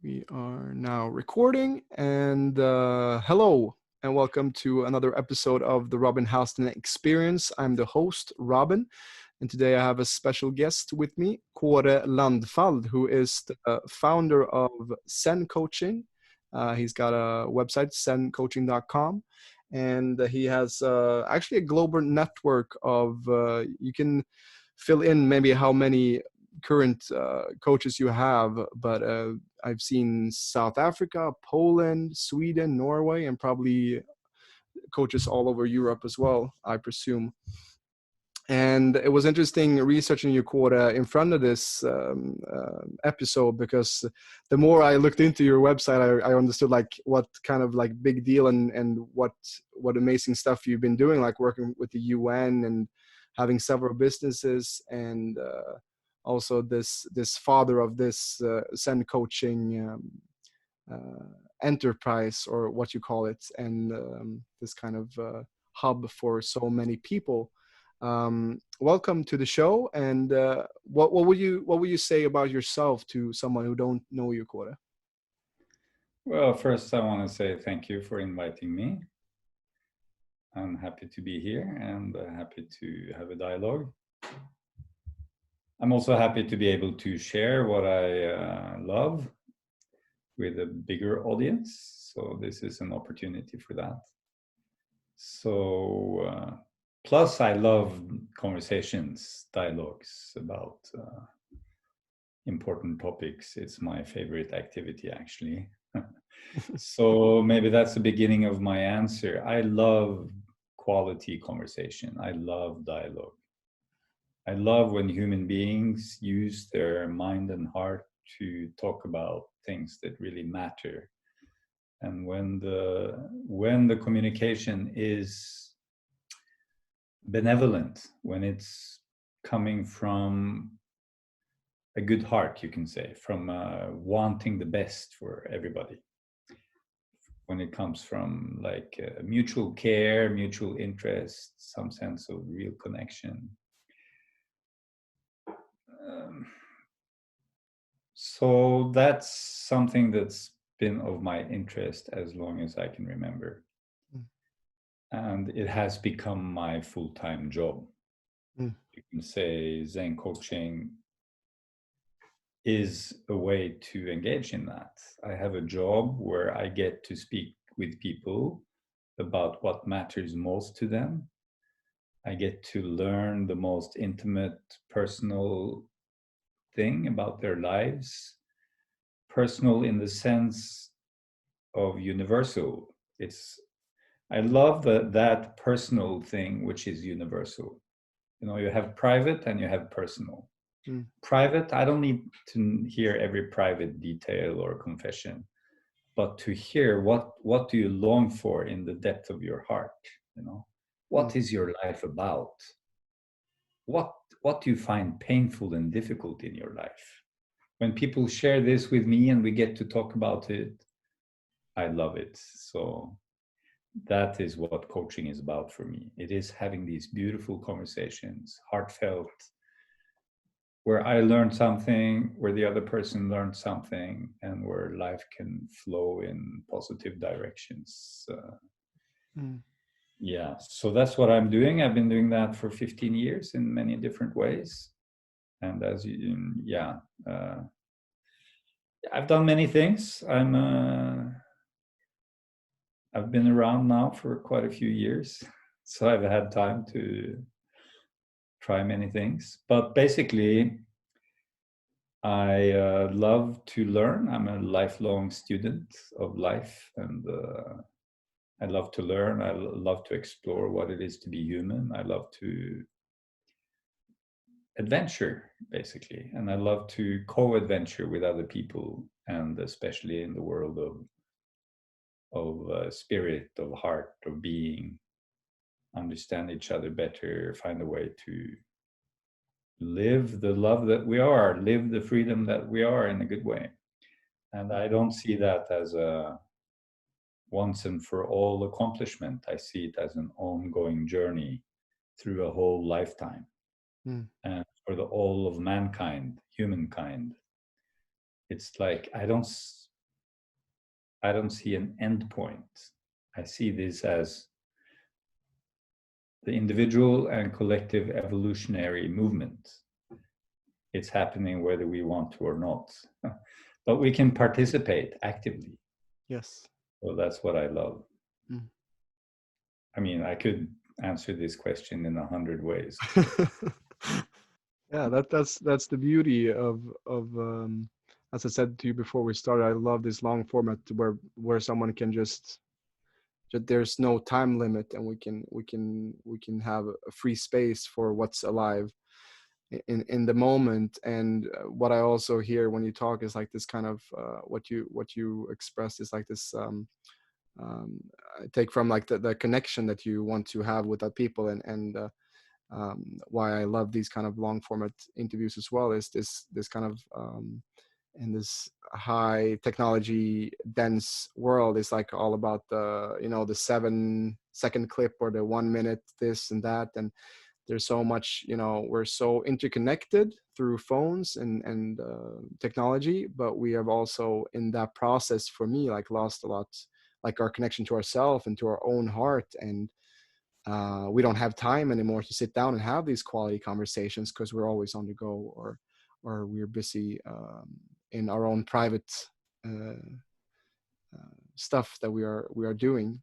We are now recording, and hello, and welcome to another episode of the Hallsten Experience. I'm the host, Robin, and today I have a special guest with me, Kåre Landfald, who is the founder of Zen Coaching. He's got a website, zencoaching.com, and he has actually a global network of, you can fill in maybe how many current coaches you have, but I've seen South Africa, Poland, Sweden, Norway, and probably coaches all over Europe as well, I presume. And it was interesting researching your Kåre in front of this episode, because the more I looked into your website, I understood like what kind of like big deal and what amazing stuff you've been doing, like working with the UN and having several businesses, and also this father of this Zen Coaching enterprise, or what you call it, and this kind of hub for so many people. Welcome to the show. And what would you say about yourself to someone who don't know you, Kåre? Well, first I want to say thank you for inviting me. I'm happy to be here and happy to have a dialogue. I'm also happy to be able to share what I love with a bigger audience. So this is an opportunity for that. So plus I love conversations, dialogues about important topics. It's my favorite activity, actually. So maybe that's the beginning of my answer. I love quality conversation. I love dialogue. I love when human beings use their mind and heart to talk about things that really matter. And when the communication is benevolent, when it's coming from a good heart, you can say, from wanting the best for everybody. When it comes from like mutual care, mutual interest, some sense of real connection. So that's something that's been of my interest as long as I can remember. And it has become my full-time job. You can say Zen Coaching is a way to engage in that. I have a job where I get to speak with people about what matters most to them. I get to learn the most intimate, personal thing about their lives. Personal in the sense of universal. I love that personal thing, which is universal. You know, you have private and you have personal. Private, I don't need to hear every private detail or confession, but to hear what do you long for in the depth of your heart, you know? What is your life about? What do you find painful and difficult in your life? When people share this with me and we get to talk about it, I love it. So that is what coaching is about for me. It is having these beautiful conversations, heartfelt, where I learn something, where the other person learns something, and where life can flow in positive directions. Yeah, so that's what I'm doing. I've been doing that for 15 years in many different ways. And as you, I've done many things. I've been around now for quite a few years, so I've had time to try many things. But basically, I love to learn. I'm a lifelong student of life, and I love to learn. I love to explore what it is to be human. I love to adventure, basically, and I love to co-adventure with other people, and especially in the world of spirit, of heart, of being, understand each other better, find a way to live the love that we are, live the freedom that we are in a good way. And I don't see that as a once and for all accomplishment. I see it as an ongoing journey through a whole lifetime. And for the all of mankind, humankind, it's like I don't I don't see an end point. I see this as the individual and collective evolutionary movement. It's happening whether we want to or not. But we can participate actively. Yes. So that's what I love. Mm. I mean, I could answer this question in 100 ways. Yeah, that's the beauty of as I said to you before we started, I love this long format where someone can just there's no time limit, and we can have a free space for what's alive in the moment. And what I also hear when you talk is like this kind of what you expressed is like this I take from like the connection that you want to have with the people, and why I love these kind of long format interviews as well is this kind of in this high technology dense world is like all about the the 7-second clip or the 1 minute this and that. And there's so much, we're so interconnected through phones and technology, but we have also in that process for me like lost a lot, like our connection to ourselves and to our own heart. And we don't have time anymore to sit down and have these quality conversations because we're always on the go, or we're busy in our own private uh, stuff that we are doing.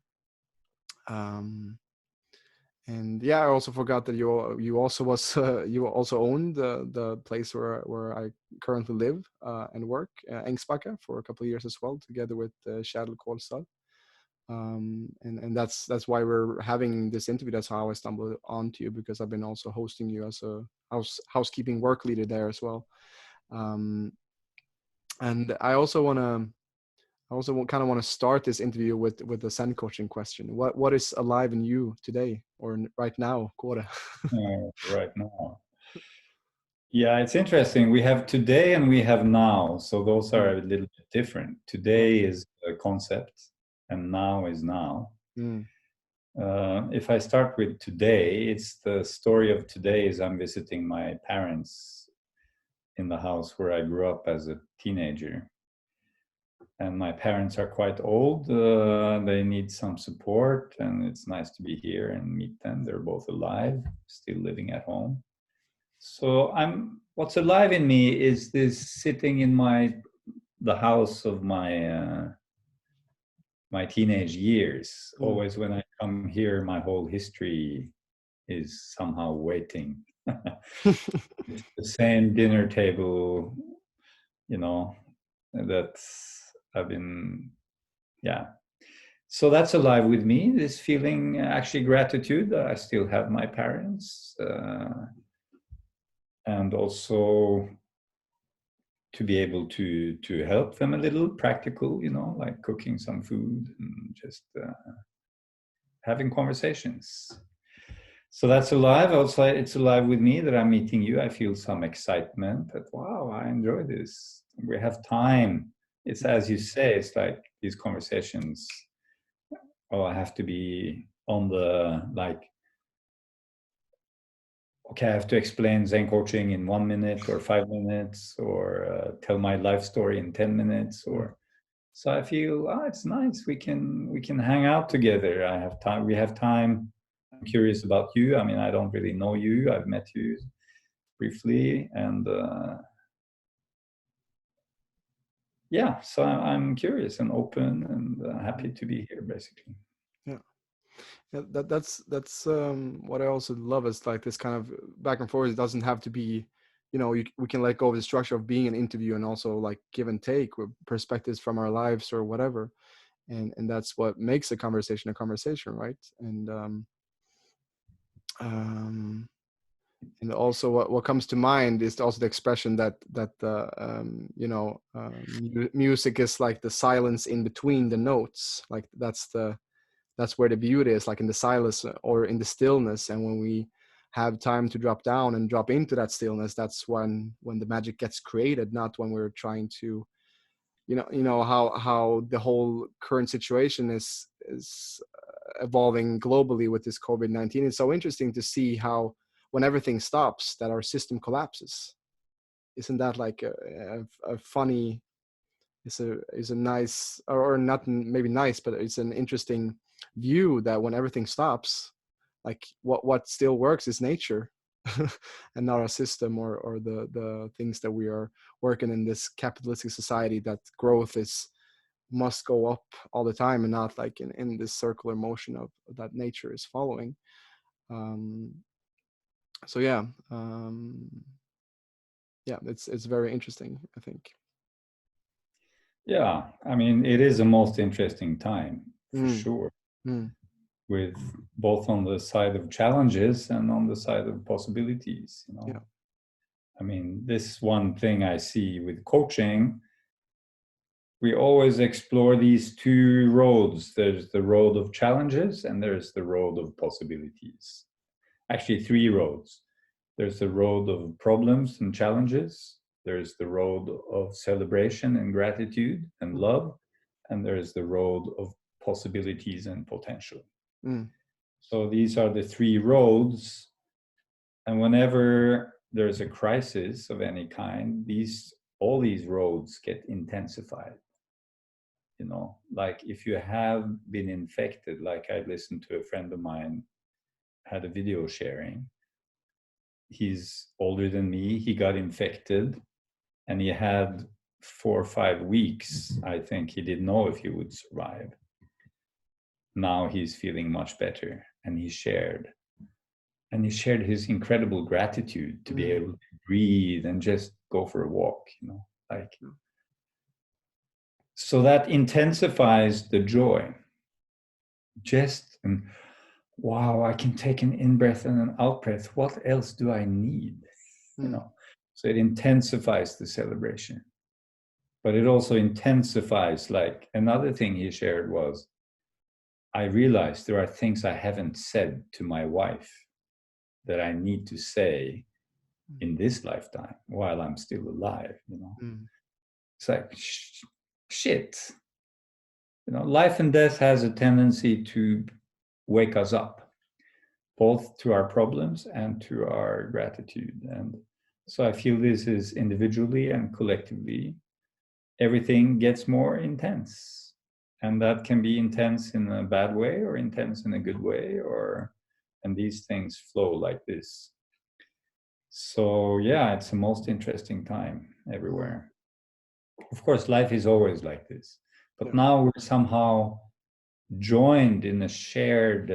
And yeah, I also forgot that you also was you also owned the place where I currently live and work, Ängsbacka, for a couple of years as well, together with Kjell Kolstad. And that's why we're having this interview. That's how I stumbled onto you, because I've been also hosting you as a housekeeping work leader there as well. And I also kind of want to start this interview with the Zen coaching question. What is alive in you today or right now, Kåre? Right now. Yeah, it's interesting. We have today and we have now. So those are a little bit different. Today is a concept and now is now. Mm. If I start with today, it's the story of today is I'm visiting my parents in the house where I grew up as a teenager. And my parents are quite old. They need some support, and it's nice to be here and meet them. They're both alive, still living at home. So what's alive in me is this sitting in the house of my teenage years. Always when I come here, my whole history is somehow waiting. It's the same dinner table, that I've been, yeah. So that's alive with me, this feeling, actually gratitude that I still have my parents, and also to be able to help them a little, practical, like cooking some food and just having conversations. So that's alive. Also, it's alive with me that I'm meeting you. I feel some excitement that, wow, I enjoy this. We have time. It's as you say, it's like these conversations, I have to be on the, like, okay, I have to explain Zen coaching in 1 minute or 5 minutes, or tell my life story in 10 minutes, or so I feel it's nice. We can hang out together. I have time. We have time. I'm curious about you. I mean, I don't really know you. I've met you briefly, and yeah. So I'm curious and open and happy to be here, basically. Yeah. Yeah, that's what I also love is like this kind of back and forth. It doesn't have to be, we can let go of the structure of being an interview and also like give and take with perspectives from our lives or whatever, and that's what makes a conversation, right? And also what comes to mind is also the expression that music is like the silence in between the notes. Like that's where the beauty is, like in the silence or in the stillness. And when we have time to drop down and drop into that stillness, that's when the magic gets created, not when we're trying to, how the whole current situation is evolving globally with this COVID-19. It's so interesting to see how when everything stops, that our system collapses. Isn't that like a funny is a nice, or not maybe nice, but it's an interesting view that when everything stops, like what still works is nature, and not our system or the things that we are working in this capitalistic society, that growth is must go up all the time and not like in this circular motion of that nature is following. um so yeah, yeah, it's very interesting, I think. Yeah, I mean, it is a most interesting time for Mm, sure, mm, with both on the side of challenges and on the side of possibilities, you yeah. know. I mean, this one thing I see with coaching, we always explore these two roads. There's the road of challenges and there's the road of possibilities. Actually, three roads. There's the road of problems and challenges. There's the road of celebration and gratitude and Mm, love. And there's the road of possibilities and potential. mm, So these are the three roads. And whenever there's a crisis of any kind, all these roads get intensified. You know, like if you have been infected, like I listened to a friend of mine had a video sharing. He's older than me. He got infected and he had 4 or 5 weeks. I think he didn't know if he would survive. Now he's feeling much better, and he shared his incredible gratitude to be mm, able to breathe and just go for a walk, you know, like, so that intensifies the joy. Just, and wow, I can take an in breath and an out breath. What else do I need? You mm, know, so it intensifies the celebration, but it also intensifies, like another thing he shared was, I realized there are things I haven't said to my wife that I need to say in this lifetime while I'm still alive, you know. mm, It's like, shit. You know, life and death has a tendency to wake us up, both to our problems and to our gratitude. And so I feel this is individually and collectively, everything gets more intense. And that can be intense in a bad way or intense in a good way, and these things flow like this. So yeah, it's the most interesting time mm, everywhere. Of course, life is always like this, but yeah. now we're somehow joined in a shared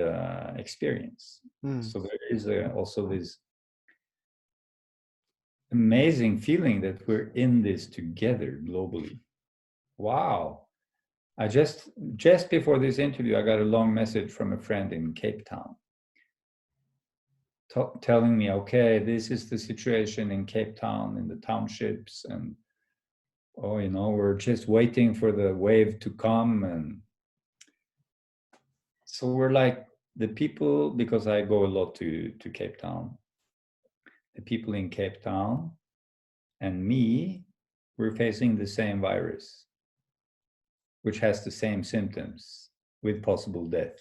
experience. Mm, So there is also this amazing feeling that we're in this together globally. Wow. I just before this interview, I got a long message from a friend in Cape Town telling me, okay, this is the situation in Cape Town, in the townships, and oh, you know, we're just waiting for the wave to come. And so we're like, the people, because I go a lot to Cape Town, the people in Cape Town and me, we're facing the same virus, which has the same symptoms with possible death.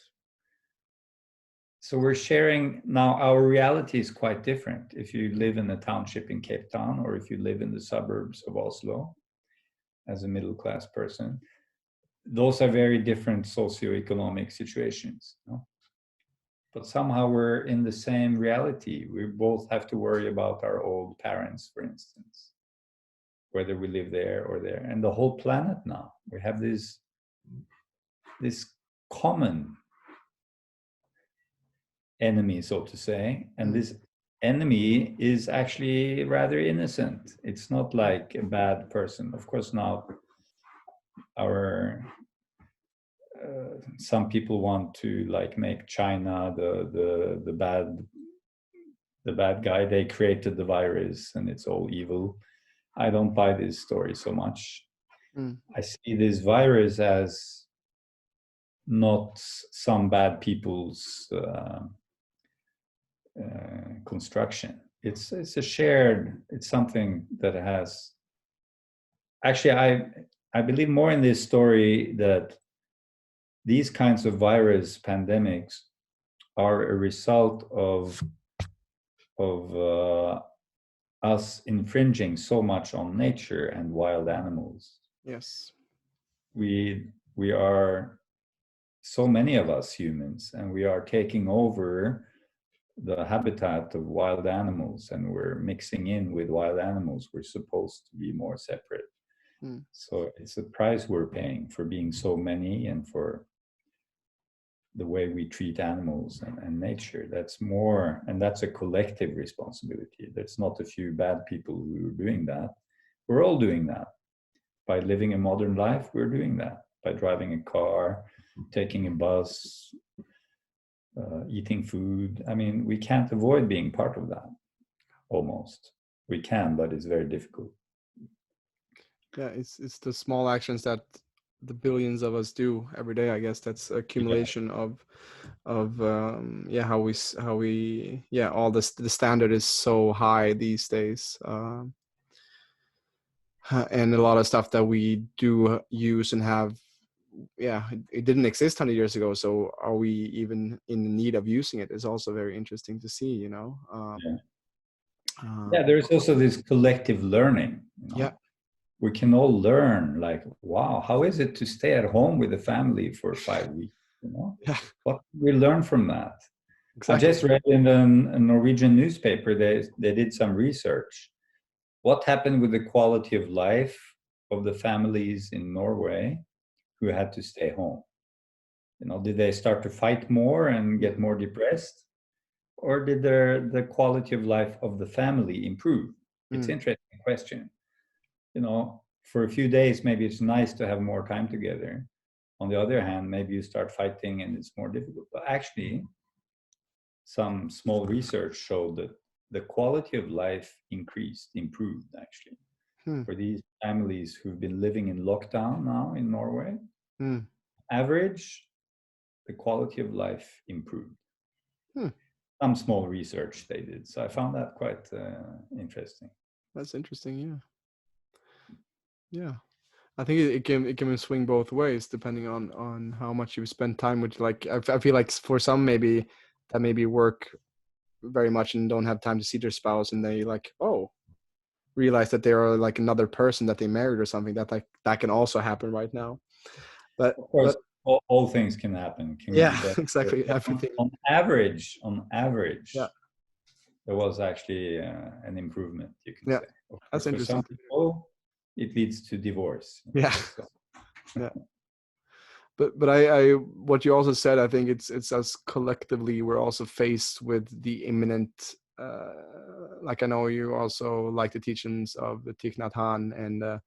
So we're sharing now, our reality is quite different. If you live in a township in Cape Town, or if you live in the suburbs of Oslo as a middle class person, those are very different socioeconomic situations. You know? But somehow we're in the same reality. We both have to worry about our old parents, for instance, whether we live there or there, and the whole planet now. We have this common enemy, so to say, and mm, this enemy is actually rather innocent. It's not like a bad person. Of course, now our some people want to like make China the bad guy. They created the virus and it's all evil. I don't buy this story so much. mm, I see this virus as not some bad people's construction. It's a shared. It's something that has. Actually, I believe more in this story that these kinds of virus pandemics are a result of us infringing so much on nature and wild animals. Yes. We are so many of us humans, and we are taking over the habitat of wild animals, and we're mixing in with wild animals. We're supposed to be more separate. Mm. So it's a price we're paying for being so many, and for the way we treat animals and nature. That's more, and that's a collective responsibility. That's not a few bad people who are doing that. We're all doing that. By living a modern life, we're doing that. By driving a car, taking a bus, eating food. I mean, we can't avoid being part of that. Almost. We can, but it's very difficult. Yeah, it's the small actions that the billions of us do every day. I guess that's accumulation of how we all this, the standard is so high these days, and a lot of stuff that we do use and have, it didn't exist 100 years ago, so are we even in need of using it is also very interesting to see, you know. There's also this collective learning, you know. Yeah. We can all learn, like, wow, how is it to stay at home with the family for 5 weeks, you know? Yeah, What can we learn from that? exactly. I just read in a Norwegian newspaper, they did some research. What happened with the quality of life of the families in Norway who had to stay home? You know, did they start to fight more and get more depressed? Or did the quality of life of the family improve? It's an interesting question. You know, for a few days, maybe it's nice to have more time together. On the other hand, maybe you start fighting and it's more difficult. But actually, some small research showed that the quality of life improved actually. For these families who've been living in lockdown now in Norway, average, the quality of life improved. Some small research they did. So I found that quite interesting. That's interesting. Yeah. I think it can swing both ways depending on how much you spend time with. Like I feel like for some maybe that maybe work very much and don't have time to see their spouse, and they like realize that they are like another person that they married or something. That can also happen right now. But of course, all things can happen. Can yeah, be better. exactly. Everything. On average, Yeah, there was actually an improvement, you can yeah, say. Of that's course, for interesting. some people, it leads to divorce. Yeah, So, yeah. But I what you also said, I think it's us collectively we're also faced with the imminent, like I know you also like the teachings of the Thich Nhat Hanh and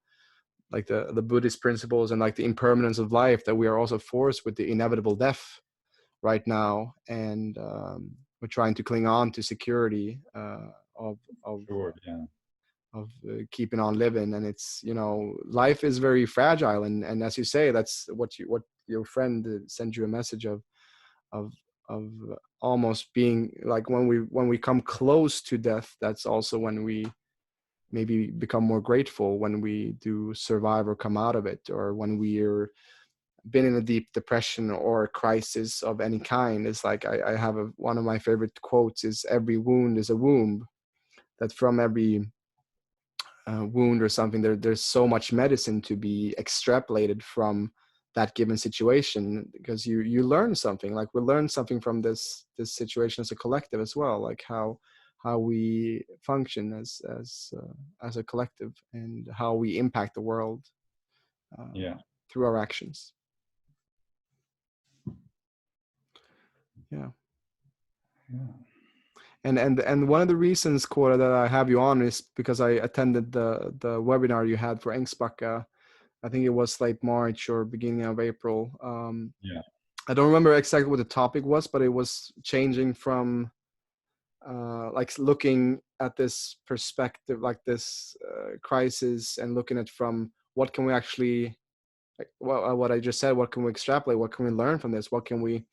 like the Buddhist principles and like the impermanence of life, that we are also forced with the inevitable death right now, and we're trying to cling on to security of sure, yeah. keeping on living. And it's, you know, life is very fragile, and as you say, that's what your friend sent you a message of of almost being like when we come close to death, that's also when we maybe become more grateful, when we do survive or come out of it, or when we're been in a deep depression or crisis of any kind. It's like I have one of my favorite quotes is, every wound is a womb, that from every wound or something, there's so much medicine to be extrapolated from that given situation, because you learn something. Like we learn something from this situation as a collective as well, like how we function as a collective, and how we impact the world Yeah. through our actions. Yeah. And one of the reasons, Kåre, that I have you on is because I attended the webinar you had for Ängsbacka. I think it was late March or beginning of April. Yeah. I don't remember exactly what the topic was, but it was changing from like looking at this perspective, like this crisis, and looking at from what can we actually, like, what I just said, what can we extrapolate, what can we learn from this, what can we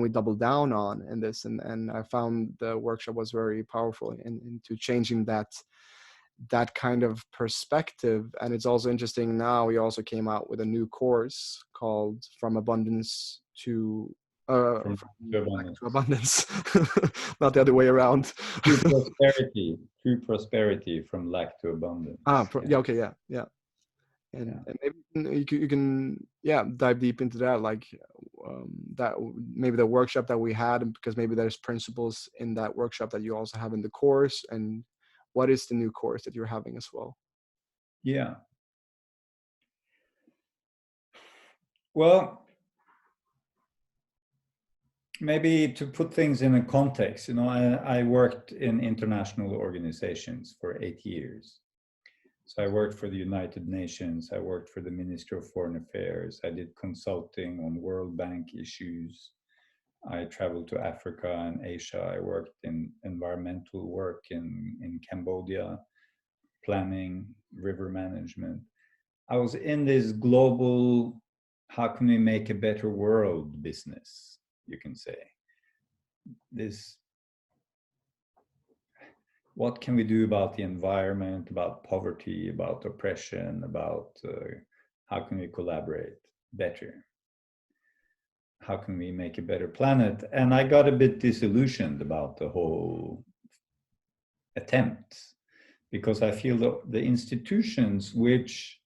double down on in this. And I found the workshop was very powerful into changing that kind of perspective. And it's also interesting, now we also came out with a new course called From Abundance to From abundance. to abundance. Not the other way around. True prosperity from lack to abundance. Yeah, okay, yeah. And maybe you can dive deep into that, like that maybe the workshop that we had, because maybe there's principles in that workshop that you also have in the course, and what is the new course that you're having as well? Yeah. Well, maybe to put things in a context, I worked in international organizations for 8 years. So I worked for the United Nations, I worked for the Ministry of Foreign Affairs, I did consulting on World Bank issues, I traveled to Africa and Asia, I worked in environmental work in Cambodia, planning, river management. I was in this global, how can we make a better world business, you can say. This, what can we do about the environment, about poverty, about oppression, about how can we collaborate better? How can we make a better planet? And I got a bit disillusioned about the whole attempt, because I feel the institutions which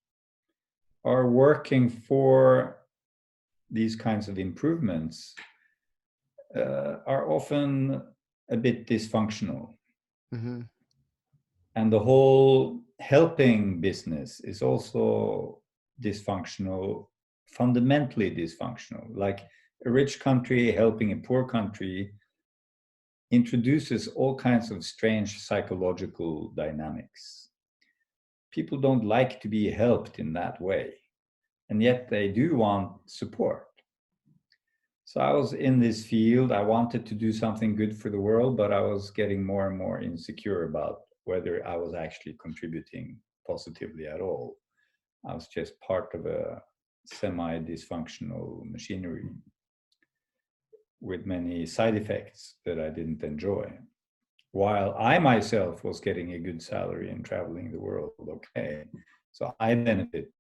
are working for these kinds of improvements are often a bit dysfunctional. Mm-hmm. And the whole helping business is also dysfunctional, fundamentally dysfunctional. Like a rich country helping a poor country introduces all kinds of strange psychological dynamics. People don't like to be helped in that way, and yet they do want support. So I was in this field. I wanted to do something good for the world, but I was getting more and more insecure about whether I was actually contributing positively at all. I was just part of a semi-dysfunctional machinery with many side effects that I didn't enjoy, while I myself was getting a good salary and traveling the world. Okay, so I benefit,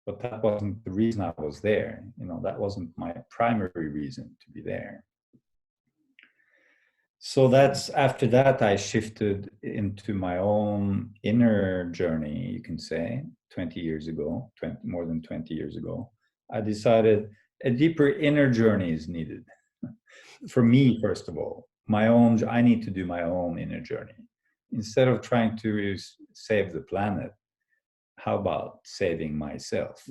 but that wasn't the reason I was there. That wasn't my primary reason to be there. So that's, after that, I shifted into my own inner journey, you can say, 20 years ago, more than 20 years ago. I decided a deeper inner journey is needed. For me, first of all, I need to do my own inner journey. Instead of trying to save the planet, how about saving myself?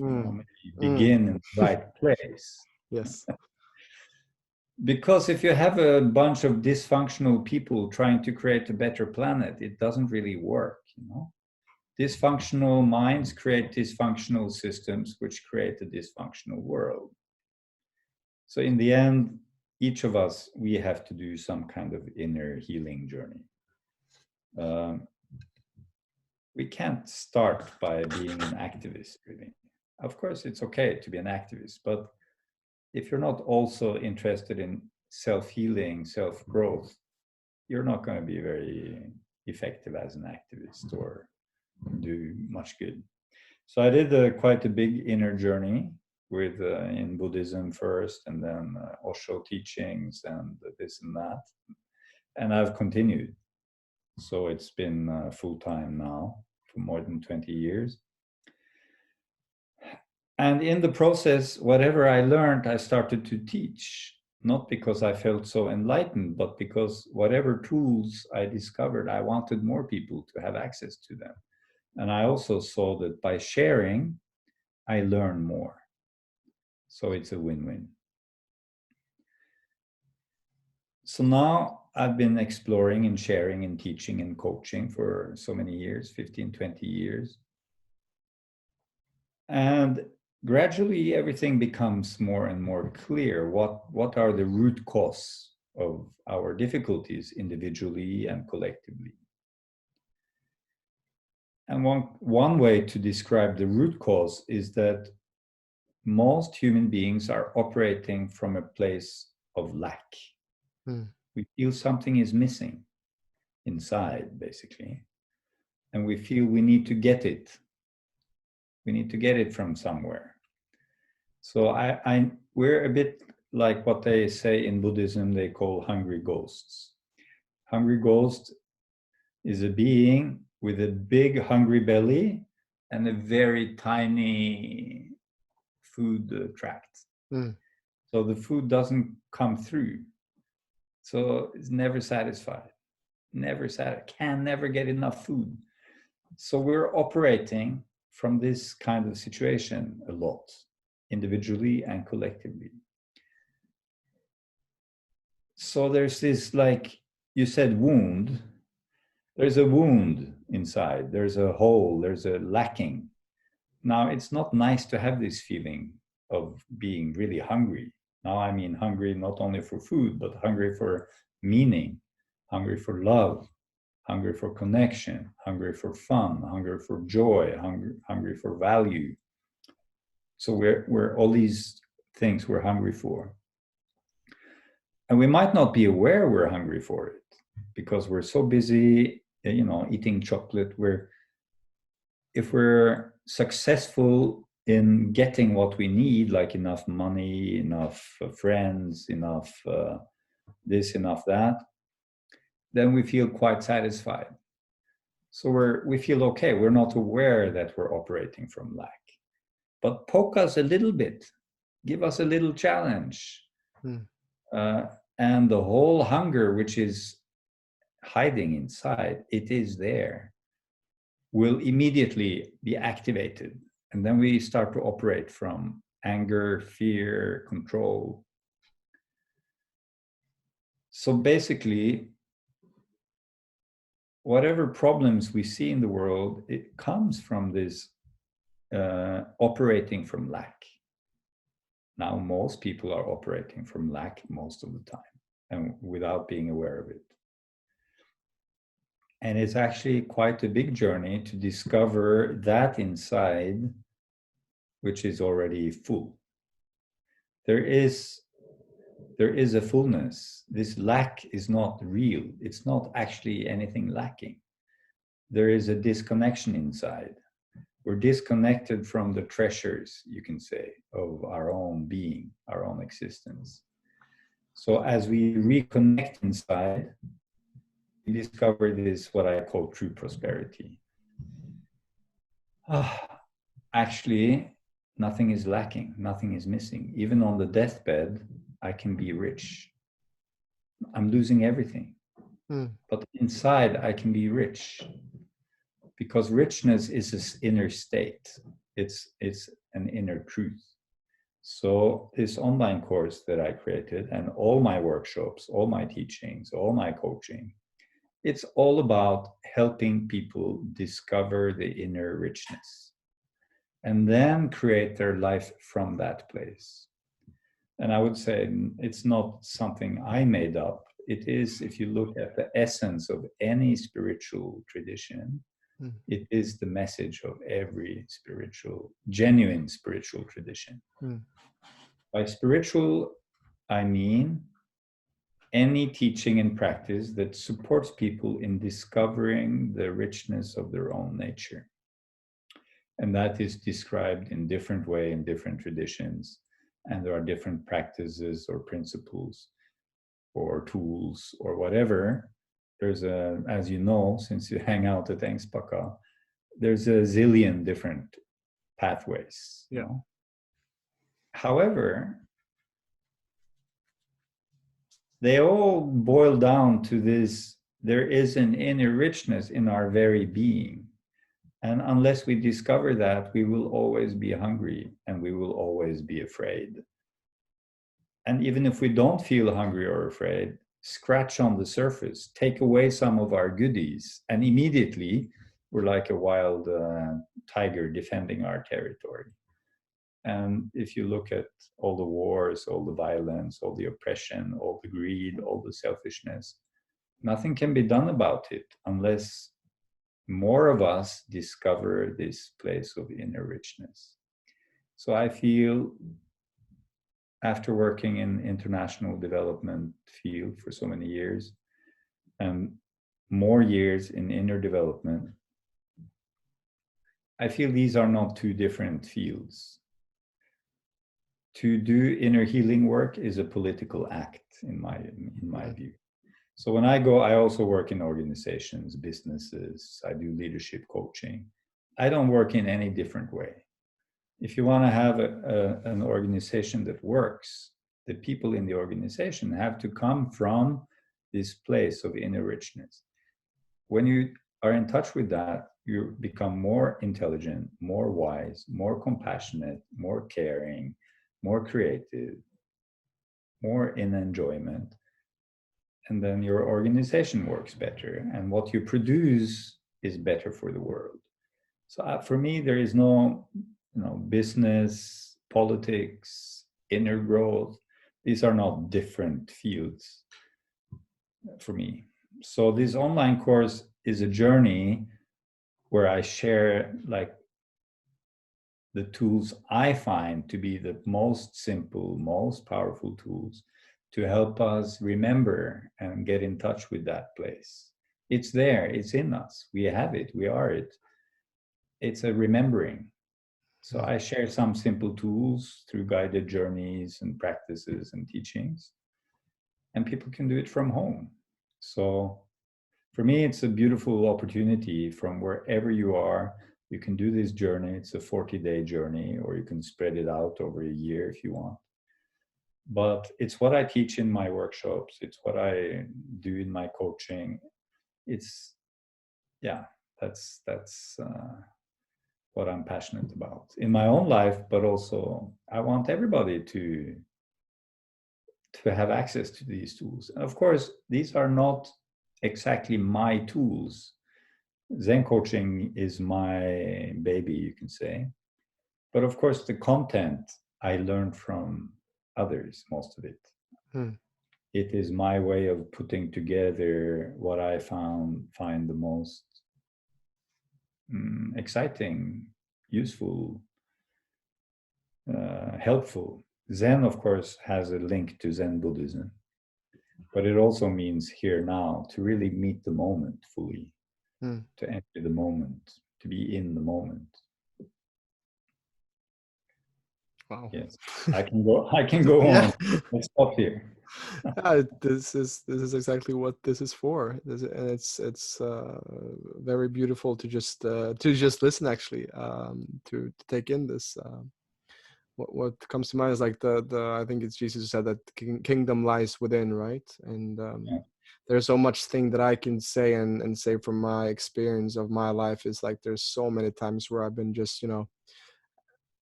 Begin in the right place. Yes. Because if you have a bunch of dysfunctional people trying to create a better planet, it doesn't really work. Dysfunctional minds create dysfunctional systems, which create a dysfunctional world. So in the end, each of us, we have to do some kind of inner healing journey. We can't start by being an activist, really. Of course, it's okay to be an activist, but if you're not also interested in self-healing, self-growth, you're not going to be very effective as an activist or do much good. So I did quite a big inner journey with in Buddhism first, and then Osho teachings and this and that. And I've continued. So it's been full-time now for more than 20 years. And in the process, whatever I learned, I started to teach, not because I felt so enlightened, but because whatever tools I discovered, I wanted more people to have access to them. And I also saw that by sharing, I learn more. So it's a win-win. So now I've been exploring and sharing and teaching and coaching for so many years, 15, 20 years. And gradually everything becomes more and more clear. What are the root causes of our difficulties individually and collectively? And one way to describe the root cause is that most human beings are operating from a place of lack. We feel something is missing inside, basically. And we feel we need to get it. We need to get it from somewhere. So we're a bit like what they say in Buddhism, they call hungry ghosts. Hungry ghost is a being with a big hungry belly and a very tiny food tract. Mm. So the food doesn't come through. So it's never satisfied, can never get enough food. So we're operating from this kind of situation a lot, individually and collectively. So there's this, like you said, wound. There's a wound inside. There's a hole. There's a lacking. Now, it's not nice to have this feeling of being really hungry. Now, I mean hungry not only for food, but hungry for meaning, hungry for love, hungry for connection, hungry for fun, hungry for joy, hungry for value. So we're all these things we're hungry for. And we might not be aware we're hungry for it because we're so busy, eating chocolate. If we're successful in getting what we need, like enough money, enough friends, enough this, enough that, then we feel quite satisfied. So we feel okay. We're not aware that we're operating from lack. But poke us a little bit, give us a little challenge. And the whole hunger, which is hiding inside, it is there, will immediately be activated. And then we start to operate from anger, fear, control. So basically, whatever problems we see in the world, it comes from this operating from lack. Now, most people are operating from lack most of the time and without being aware of it. And it's actually quite a big journey to discover that inside, which is already full. There is a fullness. This lack is not real. It's not actually anything lacking. There is a disconnection inside. We're disconnected from the treasures, you can say, of our own being, our own existence. So as we reconnect inside, we discover this, what I call true prosperity. Actually, nothing is lacking, nothing is missing. Even on the deathbed, I can be rich. I'm losing everything. But inside, I can be rich. Because richness is this inner state. It's an inner truth. So this online course that I created and all my workshops, all my teachings, all my coaching, it's all about helping people discover the inner richness and then create their life from that place. And I would say it's not something I made up. It is, if you look at the essence of any spiritual tradition, it is the message of every genuine spiritual tradition. By spiritual, I mean any teaching and practice that supports people in discovering the richness of their own nature. And that is described in different ways in different traditions. And there are different practices or principles or tools or whatever. There's as you know, since you hang out at Engspakka, there's a zillion different pathways. Yeah. However, they all boil down to this: there is an inner richness in our very being. And unless we discover that, we will always be hungry and we will always be afraid. And even if we don't feel hungry or afraid, scratch on the surface, take away some of our goodies, and immediately we're like a wild tiger defending our territory. And if you look at all the wars, all the violence, all the oppression, all the greed, all the selfishness, nothing can be done about it unless more of us discover this place of inner richness. So I feel, after working in international development field for so many years, and more years in inner development, I feel these are not two different fields. To do inner healing work is a political act, in my view. So when I go, I also work in organizations, businesses, I do leadership coaching. I don't work in any different way. If you want to have an organization that works, the people in the organization have to come from this place of inner richness. When you are in touch with that, you become more intelligent, more wise, more compassionate, more caring, more creative, more in enjoyment. And then your organization works better, and what you produce is better for the world. So for me, there is no, business, politics, inner growth. These are not different fields for me. So this online course is a journey where I share like the tools I find to be the most simple, most powerful tools to help us remember and get in touch with that place. It's there, it's in us. We have it, we are it. It's a remembering. So I share some simple tools through guided journeys and practices and teachings, and people can do it from home. So for me, it's a beautiful opportunity. From wherever you are, you can do this journey. It's a 40-day journey, or you can spread it out over a year if you want. But it's what I teach in my workshops. It's what I do in my coaching. It's, that's what I'm passionate about in my own life, but also I want everybody to have access to these tools. And of course, these are not exactly my tools. Zen Coaching is my baby, you can say. But of course, the content I learned from others, most of it. It is my way of putting together what I find the most exciting, useful, helpful. Zen, of course, has a link to Zen Buddhism, but it also means here now, to really meet the moment fully, to enter the moment, to be in the moment. Wow. Yes, I can go Yeah. on. Let's stop here. This is exactly what this is for. And it's very beautiful to just listen, actually, to take in this. What comes to mind is like the I think it's Jesus who said that kingdom lies within, right? And there's so much thing that I can say and say from my experience of my life is like there's so many times where I've been just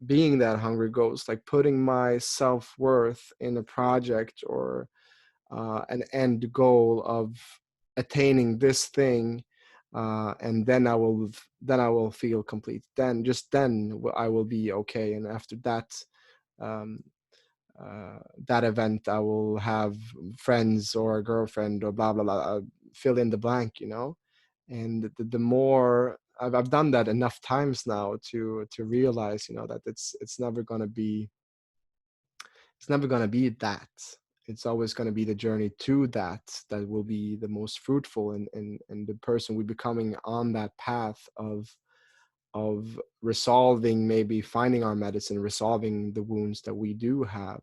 being that hungry ghost, like putting my self-worth in a project or an end goal of attaining this thing, and then I will feel complete. Then I will be okay. And after that, that event, I will have friends or a girlfriend or blah blah blah. Fill in the blank, And the more I've done that enough times now to realize, that it's never gonna be that. It's always going to be the journey to that will be the most fruitful, and the person we're becoming on that path of resolving, maybe finding our medicine, resolving the wounds that we do have.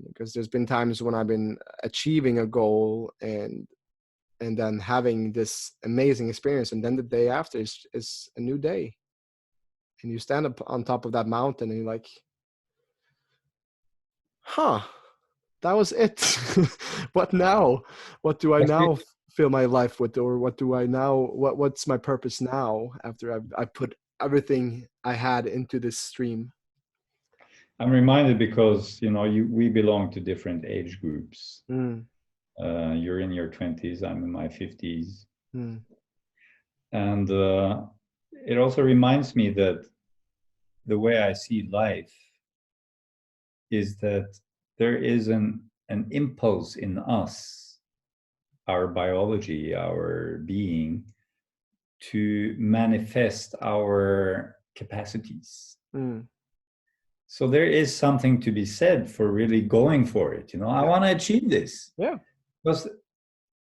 Because there's been times when I've been achieving a goal and then having this amazing experience, and then the day after is a new day, and you stand up on top of that mountain and you're like, that was it. What now? What do I now fill my life with? Or what do I now, what's my purpose now after I put everything I had into this stream? I'm reminded because, we belong to different age groups. You're in your 20s, I'm in my 50s. And it also reminds me that the way I see life is that there is an impulse in us, our biology, our being, to manifest our capacities. So there is something to be said for really going for it. I want to achieve this. Yeah.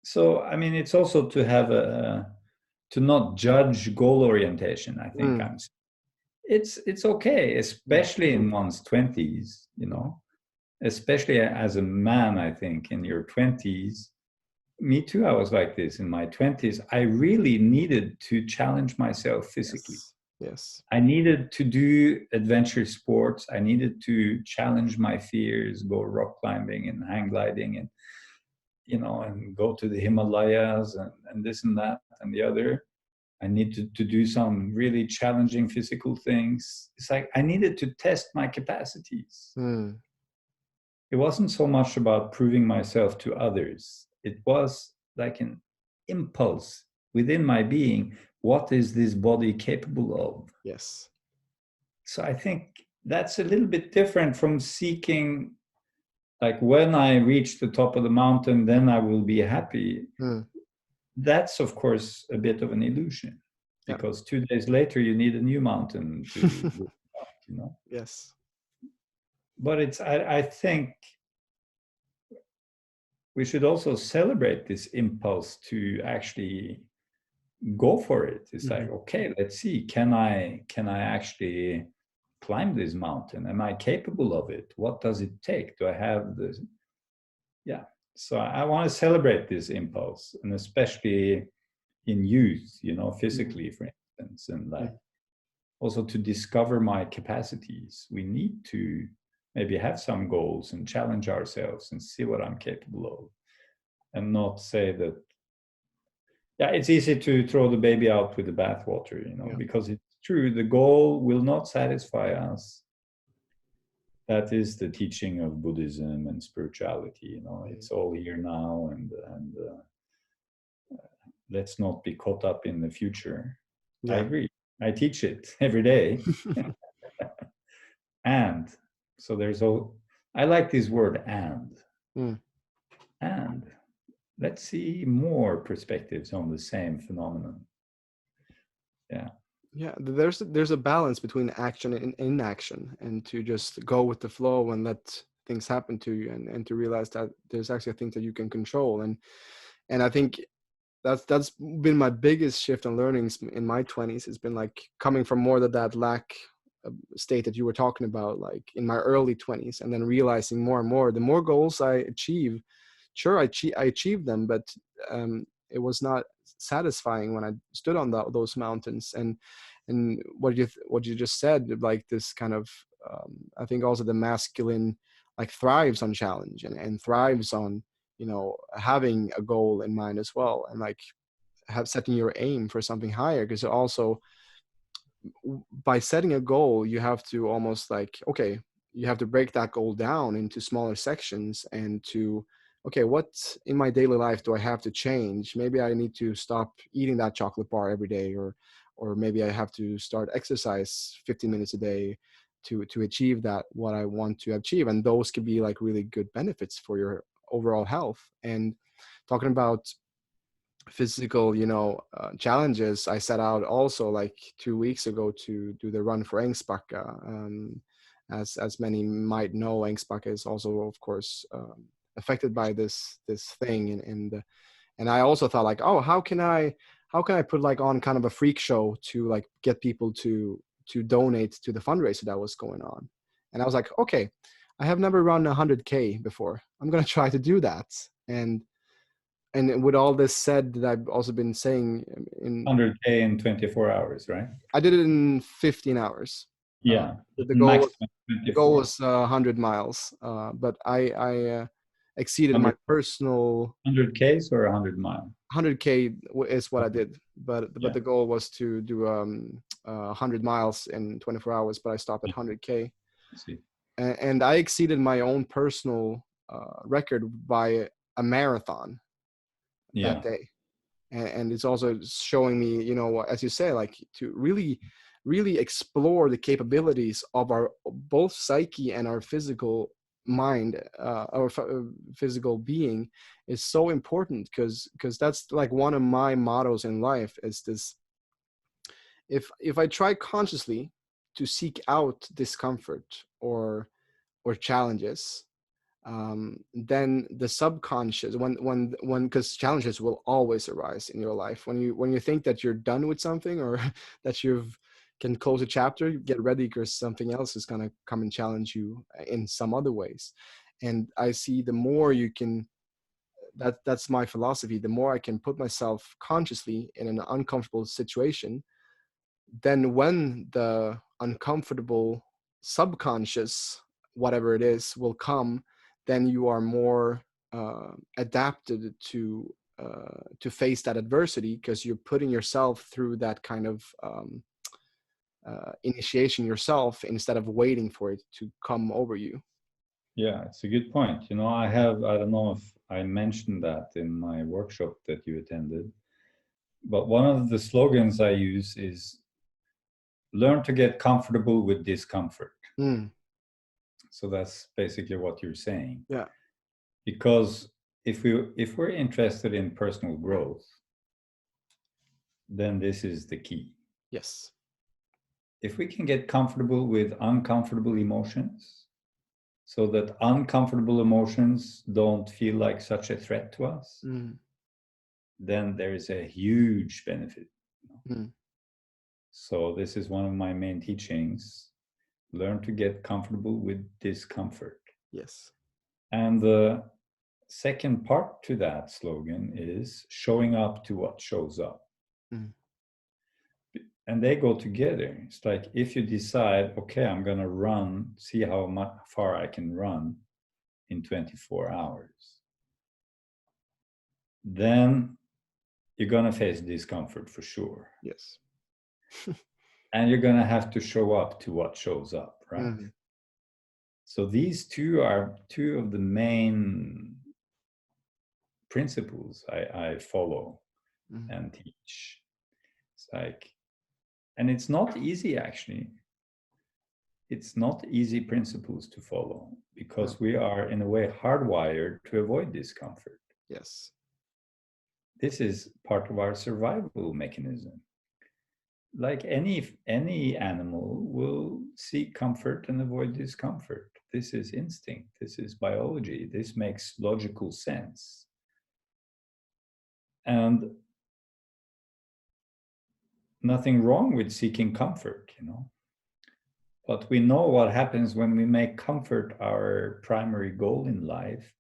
So, I mean, it's also to have to not judge goal orientation. I think it's okay, especially in one's 20s, especially as a man. I think in your 20s, me too. I was like this in my 20s. I really needed to challenge myself physically. Yes. Yes. I needed to do adventure sports. I needed to challenge my fears, go rock climbing and hang gliding, and and go to the Himalayas and this and that and the other. I needed to do some really challenging physical things. It's like I needed to test my capacities. Mm. It wasn't so much about proving myself to others. It was like an impulse within my being. What is this body capable of? Yes. So I think that's a little bit different from seeking, like, when I reach the top of the mountain, then I will be happy. Mm. That's, of course, a bit of an illusion, Yeah. because 2 days later you need a new mountain to go up. Yes. But I think we should also celebrate this impulse to actually go for it. It's like, okay, let's see, can I actually climb this mountain? Am I capable of it? What does it take? Do I have the yeah? So I want to celebrate this impulse, and especially in youth, physically, for instance, and like also to discover my capacities. We need to maybe have some goals and challenge ourselves and see what I'm capable of, and not say that, yeah, it's easy to throw the baby out with the bathwater, Yeah. because it's true, the goal will not satisfy us. That is the teaching of Buddhism and spirituality. It's all here now, and let's not be caught up in the future. I Yeah. agree. I teach it every day. And so I like this word, Mm. and let's see more perspectives on the same phenomenon. Yeah. Yeah, there's a balance between action and inaction, and to just go with the flow and let things happen to you, and to realize that there's actually things that you can control. And I think that's been my biggest shift and learnings in my 20s. It's been like coming from more of that lack state that you were talking about, like in my early 20s, and then realizing more and more, the more goals I achieve, sure, I achieved them, but it was not satisfying when I stood on those mountains. And what you just said, like this kind of I think also the masculine like thrives on challenge, and thrives on having a goal in mind as well, and like have setting your aim for something higher. Because also by setting a goal, you have to almost like, okay, you have to break that goal down into smaller sections, and to, okay, what in my daily life do I have to change? Maybe I need to stop eating that chocolate bar every day, or maybe I have to start exercise 15 minutes a day to achieve that, what I want to achieve. And those could be like really good benefits for your overall health. And talking about physical challenges, I set out also like 2 weeks ago to do the run for Ängsbacka. As many might know, Ängsbacka is also, of course, affected by this thing, and I also thought like, oh, how can I put like on kind of a freak show to like get people to donate to the fundraiser that was going on. And I was like, okay, I have never run 100K before, I'm gonna try to do that. And with all this said, that I've also been saying, 100K in 24 hours, right? I did it in 15 hours. Yeah. The Max goal 24. was 100 miles, but I exceeded my 100, personal 100Ks or 100 mile? 100K is what I did, but Yeah. the goal was to do 100 miles in 24 hours, but I stopped at 100K. See. And I exceeded my own personal record by a marathon that day. And it's also showing me, as you say, like to really explore the capabilities of our both psyche and our physical mind, our physical being, is so important, because that's like one of my mottos in life, is this: if I try consciously to seek out discomfort or challenges, then the subconscious, when because challenges will always arise in your life, when you think that you're done with something, or that you've can close a chapter, get ready, because something else is going to come and challenge you in some other ways. And I see the more you can that's my philosophy. The more I can put myself consciously in an uncomfortable situation, then when the uncomfortable subconscious, whatever it is, will come, then you are more adapted to face that adversity, because you're putting yourself through that kind of initiation yourself, instead of waiting for it to come over you. Yeah, it's a good point. I don't know if I mentioned that in my workshop that you attended, but one of the slogans I use is learn to get comfortable with discomfort. So that's basically what you're saying. Yeah. Because if we're interested in personal growth, then this is the key. Yes. If we can get comfortable with uncomfortable emotions, so that uncomfortable emotions don't feel like such a threat to us, then there is a huge benefit. So this is one of my main teachings: learn to get comfortable with discomfort. Yes. And the second part to that slogan is showing up to what shows up. And they go together. It's like, if you decide, okay, I'm going to run, see how far I can run in 24 hours, then you're going to face discomfort for sure. Yes. And you're going to have to show up to what shows up, right? So these two are two of the main principles I follow and teach. It's like, and it's not easy, actually. It's not easy principles to follow, because we are in a way hardwired to avoid discomfort. Yes. This is part of our survival mechanism. Like any animal will seek comfort and avoid discomfort. This is instinct. This is biology. This makes logical sense. And nothing wrong with seeking comfort, But we know what happens when we make comfort our primary goal in life.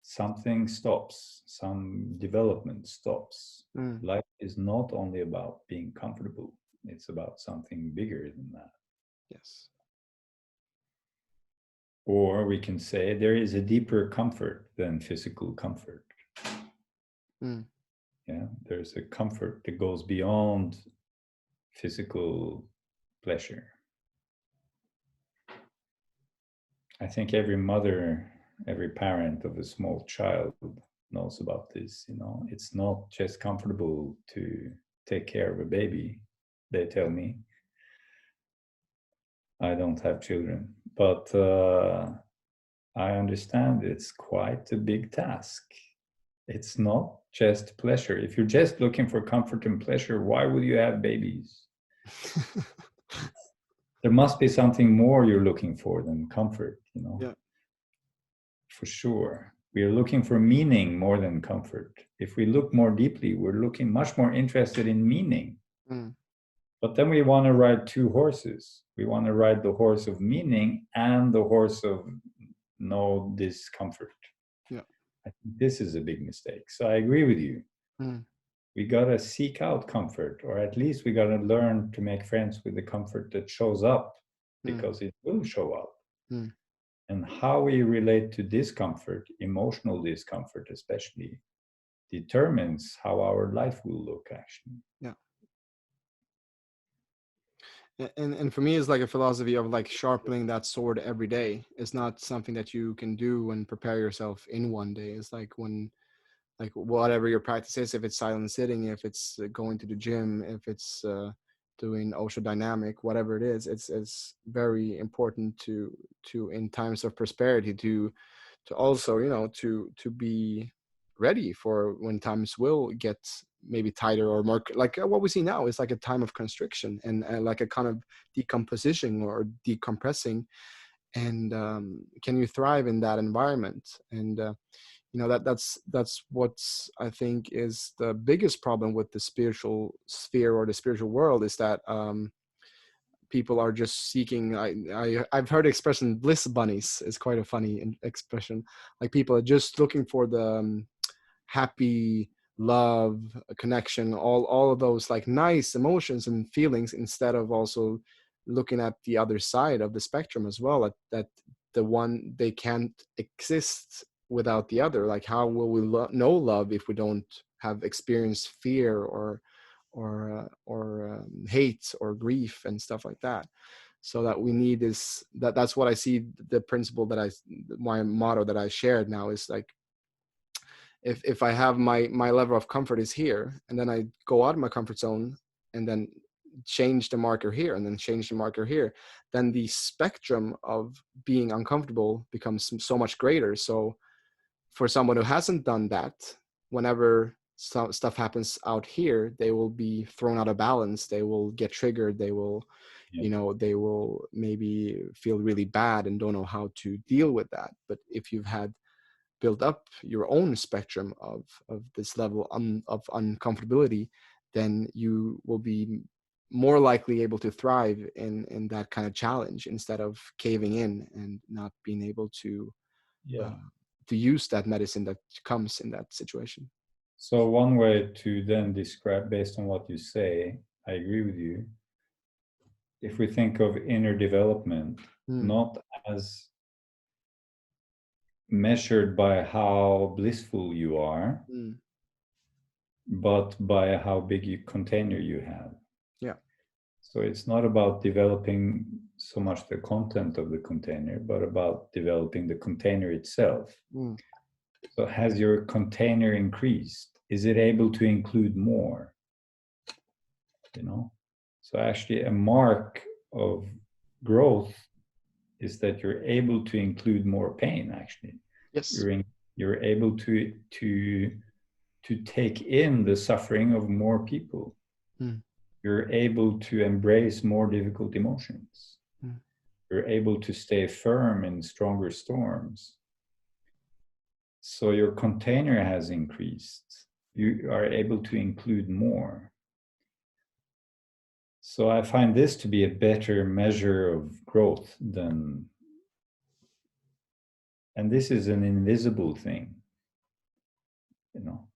Something stops, some development stops. Life is not only about being comfortable, it's about something bigger than that. Yes. Or we can say there is a deeper comfort than physical comfort. Yeah, there's a comfort that goes beyond physical pleasure. I think every mother, every parent of a small child knows about this. It's not just comfortable to take care of a baby, they tell me. I don't have children, but I understand it's quite a big task. It's not just pleasure. If you're just looking for comfort and pleasure, why would you have babies? There must be something more you're looking for than comfort, Yeah. For sure. We are looking for meaning more than comfort. If we look more deeply, we're looking much more interested in meaning. But then we want to ride two horses. We want to ride the horse of meaning and the horse of no discomfort. Yeah. I think this is a big mistake. So I agree with you. We got to seek out comfort, or at least we got to learn to make friends with the comfort that shows up, because it will show up. And how we relate to discomfort, emotional discomfort especially, determines how our life will look, actually. Yeah. And for me, it's like a philosophy of like sharpening that sword every day. It's not something that you can do and prepare yourself in one day. It's like like whatever your practice is, if it's silent sitting, if it's going to the gym, if it's doing Osho dynamic, whatever it is, it's very important to in times of prosperity to also to be ready for when times will get maybe tighter or more, like what we see now is like a time of constriction and like a kind of decomposition or decompressing. And can you thrive in that environment? And that's what's, I think, is the biggest problem with the spiritual sphere or the spiritual world, is that people are just seeking, I've heard the expression bliss bunnies is quite a funny expression. Like people are just looking for the happy, love, connection, all of those like nice emotions and feelings, instead of also looking at the other side of the spectrum as well, that the one, they can't exist without the other. Like how will we know love if we don't have experienced fear or hate or grief and stuff like that? So that we need is that's what I see, the principle that my motto that I shared now is like, if I have my level of comfort is here, and then I go out of my comfort zone and then change the marker here and then change the marker here, then the spectrum of being uncomfortable becomes so much greater. So for someone who hasn't done that, whenever some stuff happens out here, they will be thrown out of balance, they will get triggered, they will, Yeah. they will maybe feel really bad and don't know how to deal with that. But if you've had build up your own spectrum of this level of uncomfortability, then you will be more likely able to thrive in that kind of challenge, instead of caving in and not being able Yeah. to use that medicine that comes in that situation. So one way to then describe, based on what you say, I agree with you. If we think of inner development, Mm, not as measured by how blissful you are, mm, but by how big a container you have. yeah. So it's not about developing so much the content of the container, but about developing the container itself. Mm, So has your container increased? Is it able to include more? You know? So actually a mark of growth is that you're able to include more pain, actually. yes. You're able to take in the suffering of more people. Mm, You're able to embrace more difficult emotions. mm, You're able to stay firm in stronger storms. So your container has increased. You are able to include more. So I find this to be a better measure of growth than, and this is an invisible thing, you know.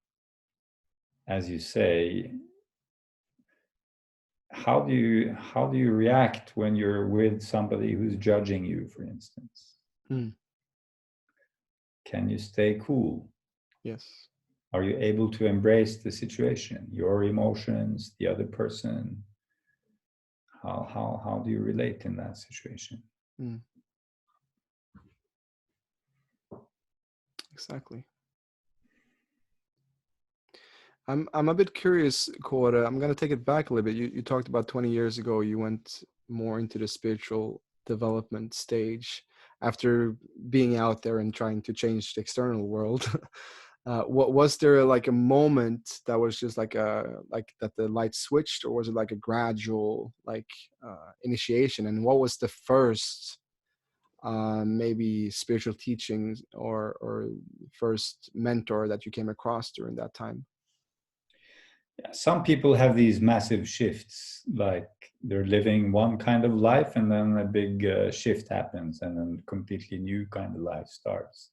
As you say, how do you react when you're with somebody who's judging you, for instance? mm, Can you stay cool? yes. Are you able to embrace the situation, your emotions, the other person? How do you relate in that situation? Mm, exactly. I'm a bit curious, Kåre. I'm gonna take it back a little bit. You talked about 20 years ago you went more into the spiritual development stage after being out there and trying to change the external world. What was there like a moment that was just like that the light switched, or was it like a gradual like initiation? And what was the first maybe spiritual teachings or first mentor that you came across during that time? Yeah, some people have these massive shifts, like they're living one kind of life and then a big shift happens and then a completely new kind of life starts.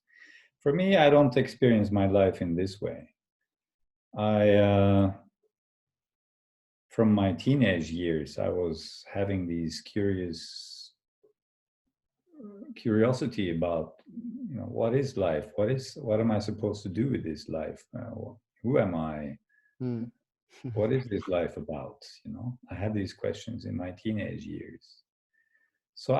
For me, I don't experience my life in this way. From my teenage years, I was having these curiosity about, what is life? What am I supposed to do with this life? Who am I? Mm. What is this life about? I had these questions in my teenage years. So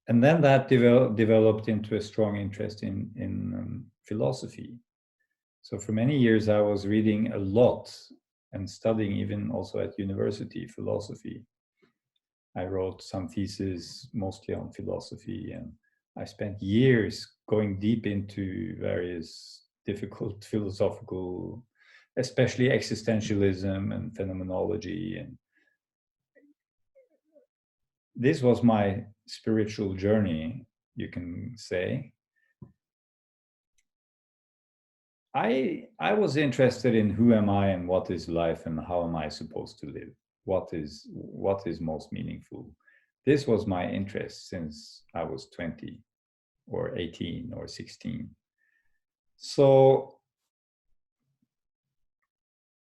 and then that developed into a strong interest in philosophy. So for many years, I was reading a lot and studying, even also at university, philosophy. I wrote some theses mostly on philosophy, and I spent years going deep into various difficult philosophical, especially existentialism and phenomenology. And this was my spiritual journey, you can say. I was interested in who am I and what is life and how am I supposed to live. what is most meaningful. This was my interest since I was 20 or 18 or 16. So,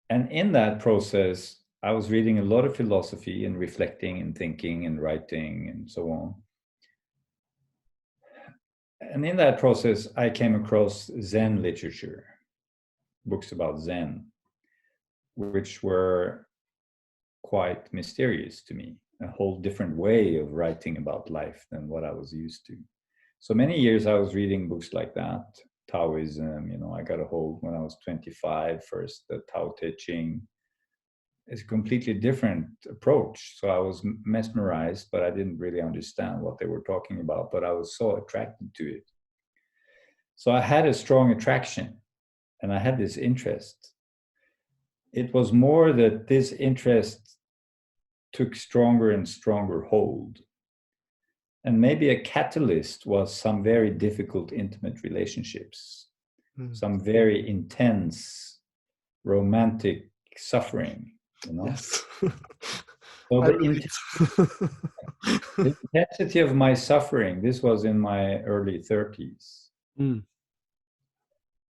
and in that process, I was reading a lot of philosophy and reflecting and thinking and writing and so on. And in that process, I came across Zen literature, books about Zen, which were quite mysterious to me, a whole different way of writing about life than what I was used to. So many years I was reading books like that, Taoism, I got a hold when I was 25, first the Tao Te Ching. It's a completely different approach. So I was mesmerized, but I didn't really understand what they were talking about, but I was so attracted to it. So I had a strong attraction and I had this interest. It was more that this interest took stronger and stronger hold. And maybe a catalyst was some very difficult intimate relationships, some very intense romantic suffering, Yes. So the intensity of my suffering, this was in my early 30s,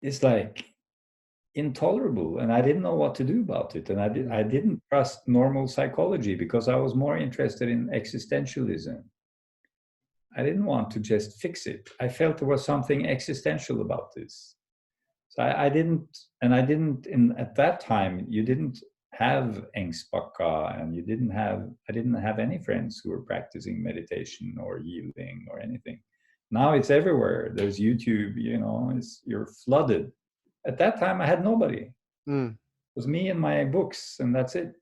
it's like intolerable, and I didn't know what to do about it. And I didn't trust normal psychology because I was more interested in existentialism. I didn't want to just fix it. I felt there was something existential about this. So I didn't, at that time, you didn't have Ängsbacka, and I didn't have any friends who were practicing meditation or healing or anything. Now it's everywhere. There's YouTube, you're flooded. At that time, I had nobody. It was me and my books, and that's it.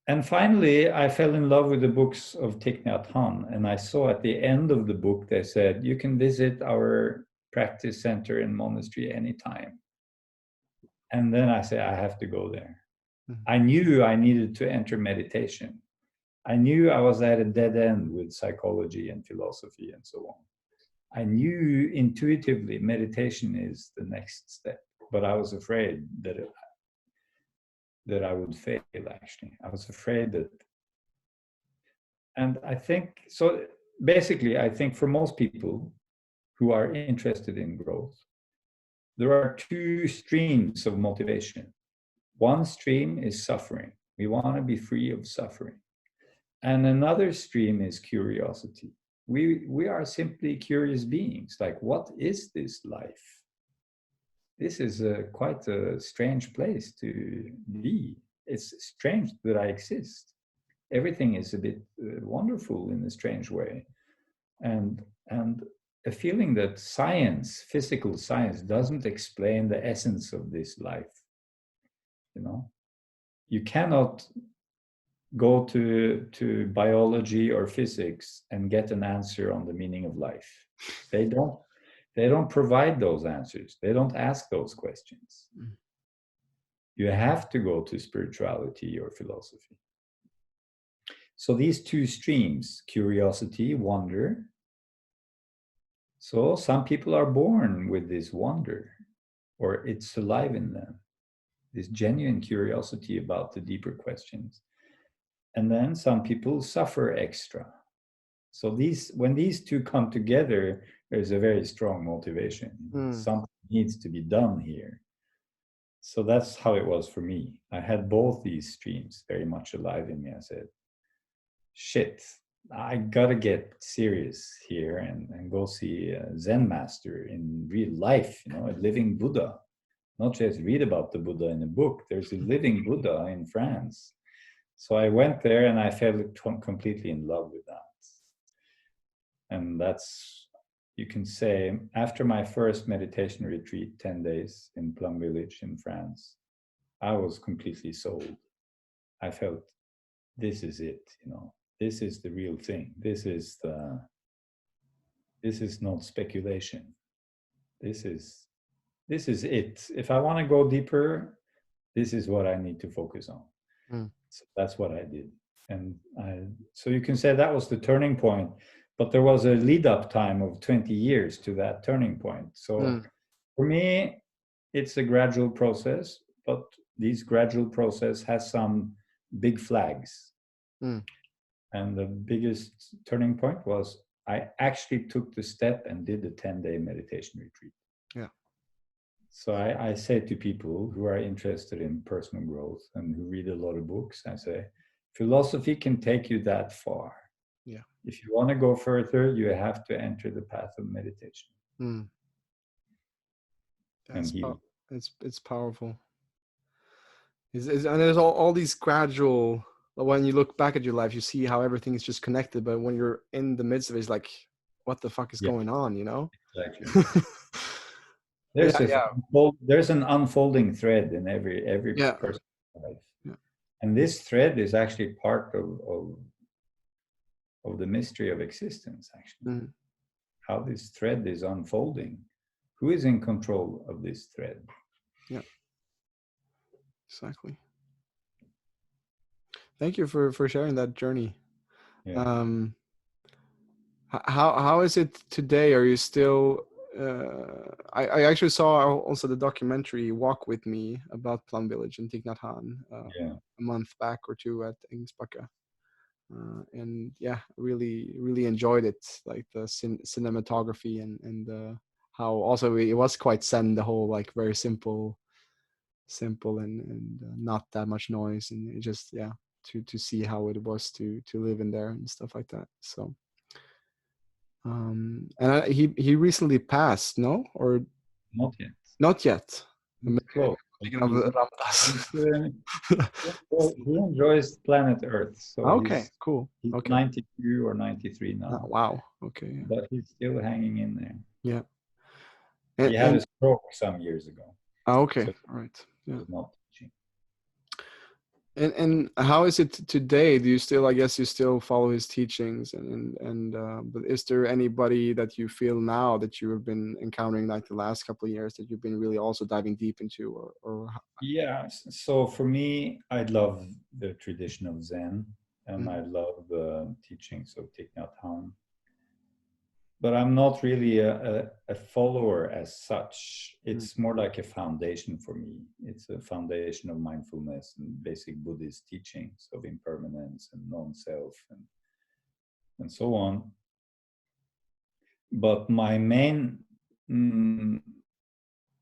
And finally, I fell in love with the books of Thich Nhat Hanh. And I saw at the end of the book, they said, you can visit our practice center and monastery anytime. And then I said, I have to go there. I knew I needed to enter meditation. I knew I was at a dead end with psychology and philosophy and so on. I knew intuitively meditation is the next step, but I was afraid that I would fail, actually. I was afraid that, and I think, so basically, I think for most people who are interested in growth, there are two streams of motivation. One stream is suffering. We want to be free of suffering. And another stream is curiosity. We are simply curious beings. Like, what is this life? This is quite a strange place to be. It's strange that I exist. Everything is a bit wonderful in a strange way. And a feeling that science, physical science, doesn't explain the essence of this life. You cannot go to biology or physics and get an answer on the meaning of life. They don't provide those answers. They don't ask those questions. You have to go to spirituality or philosophy. So these two streams, curiosity, wonder. So some people are born with this wonder, or it's alive in them, this genuine curiosity about the deeper questions. And then some people suffer extra. So when these two come together, there's a very strong motivation. Something needs to be done here. So that's how it was for me. I had both these streams very much alive in me. I said, shit, I gotta get serious here and go see a Zen master in real life, a living Buddha. Not just read about the Buddha in a book. There's a living Buddha in France. So I went there and I fell completely in love with that. And that's, you can say, after my first meditation retreat, 10 days in Plum Village in France, I was completely sold. I felt, this is it, this is the real thing. This is not speculation. This is it. If I want to go deeper, this is what I need to focus on. So that's what I did. And so you can say that was the turning point, but there was a lead up time of 20 years to that turning point. So for me, it's a gradual process, but this gradual process has some big flags. Mm. And the biggest turning point was I actually took the step and did a 10-day meditation retreat. Yeah. So I say to people who are interested in personal growth and who read a lot of books, I say, philosophy can take you that far. Yeah. If you want to go further, you have to enter the path of meditation. Mm. And It's powerful. And there's all these gradual. When you look back at your life, you see how everything is just connected. But when you're in the midst of it, it's like, what the fuck is going on? You know? Exactly. There's an unfolding thread in every person's life, and this thread is actually part of the mystery of existence. Actually, how this thread is unfolding. Who is in control of this thread? Yeah. Exactly. Thank you for sharing that journey. Yeah. How is it today? Are you still? I actually saw also the documentary Walk With Me about Plum Village in Thich Nhat Hanh a month back or two at Ängsbacka. And yeah, really enjoyed it, like the cinematography and how also it was quite zen, the whole like very simple and not that much noise, and it just to see how it was to live in there and stuff like that. So and he recently passed, no? Or not yet. I'm thinking of Ramdas. He enjoys planet Earth, so okay, cool. He's okay. 92 or 93 now. Oh, wow. Okay. Yeah. But he's still hanging in there. Yeah. He had a stroke some years ago. Okay. So all right. Yeah. Not teaching. And how is it today? Do you still, I guess you still follow his teachings but is there anybody that you feel now that you have been encountering like the last couple of years that you've been really also diving deep into or Yeah, so for me, I love the tradition of Zen, and I love the teachings of Thich Nhat Hanh. But I'm not really a follower as such. It's more like a foundation for me. It's a foundation of mindfulness and basic Buddhist teachings of impermanence and non-self and so on. But my main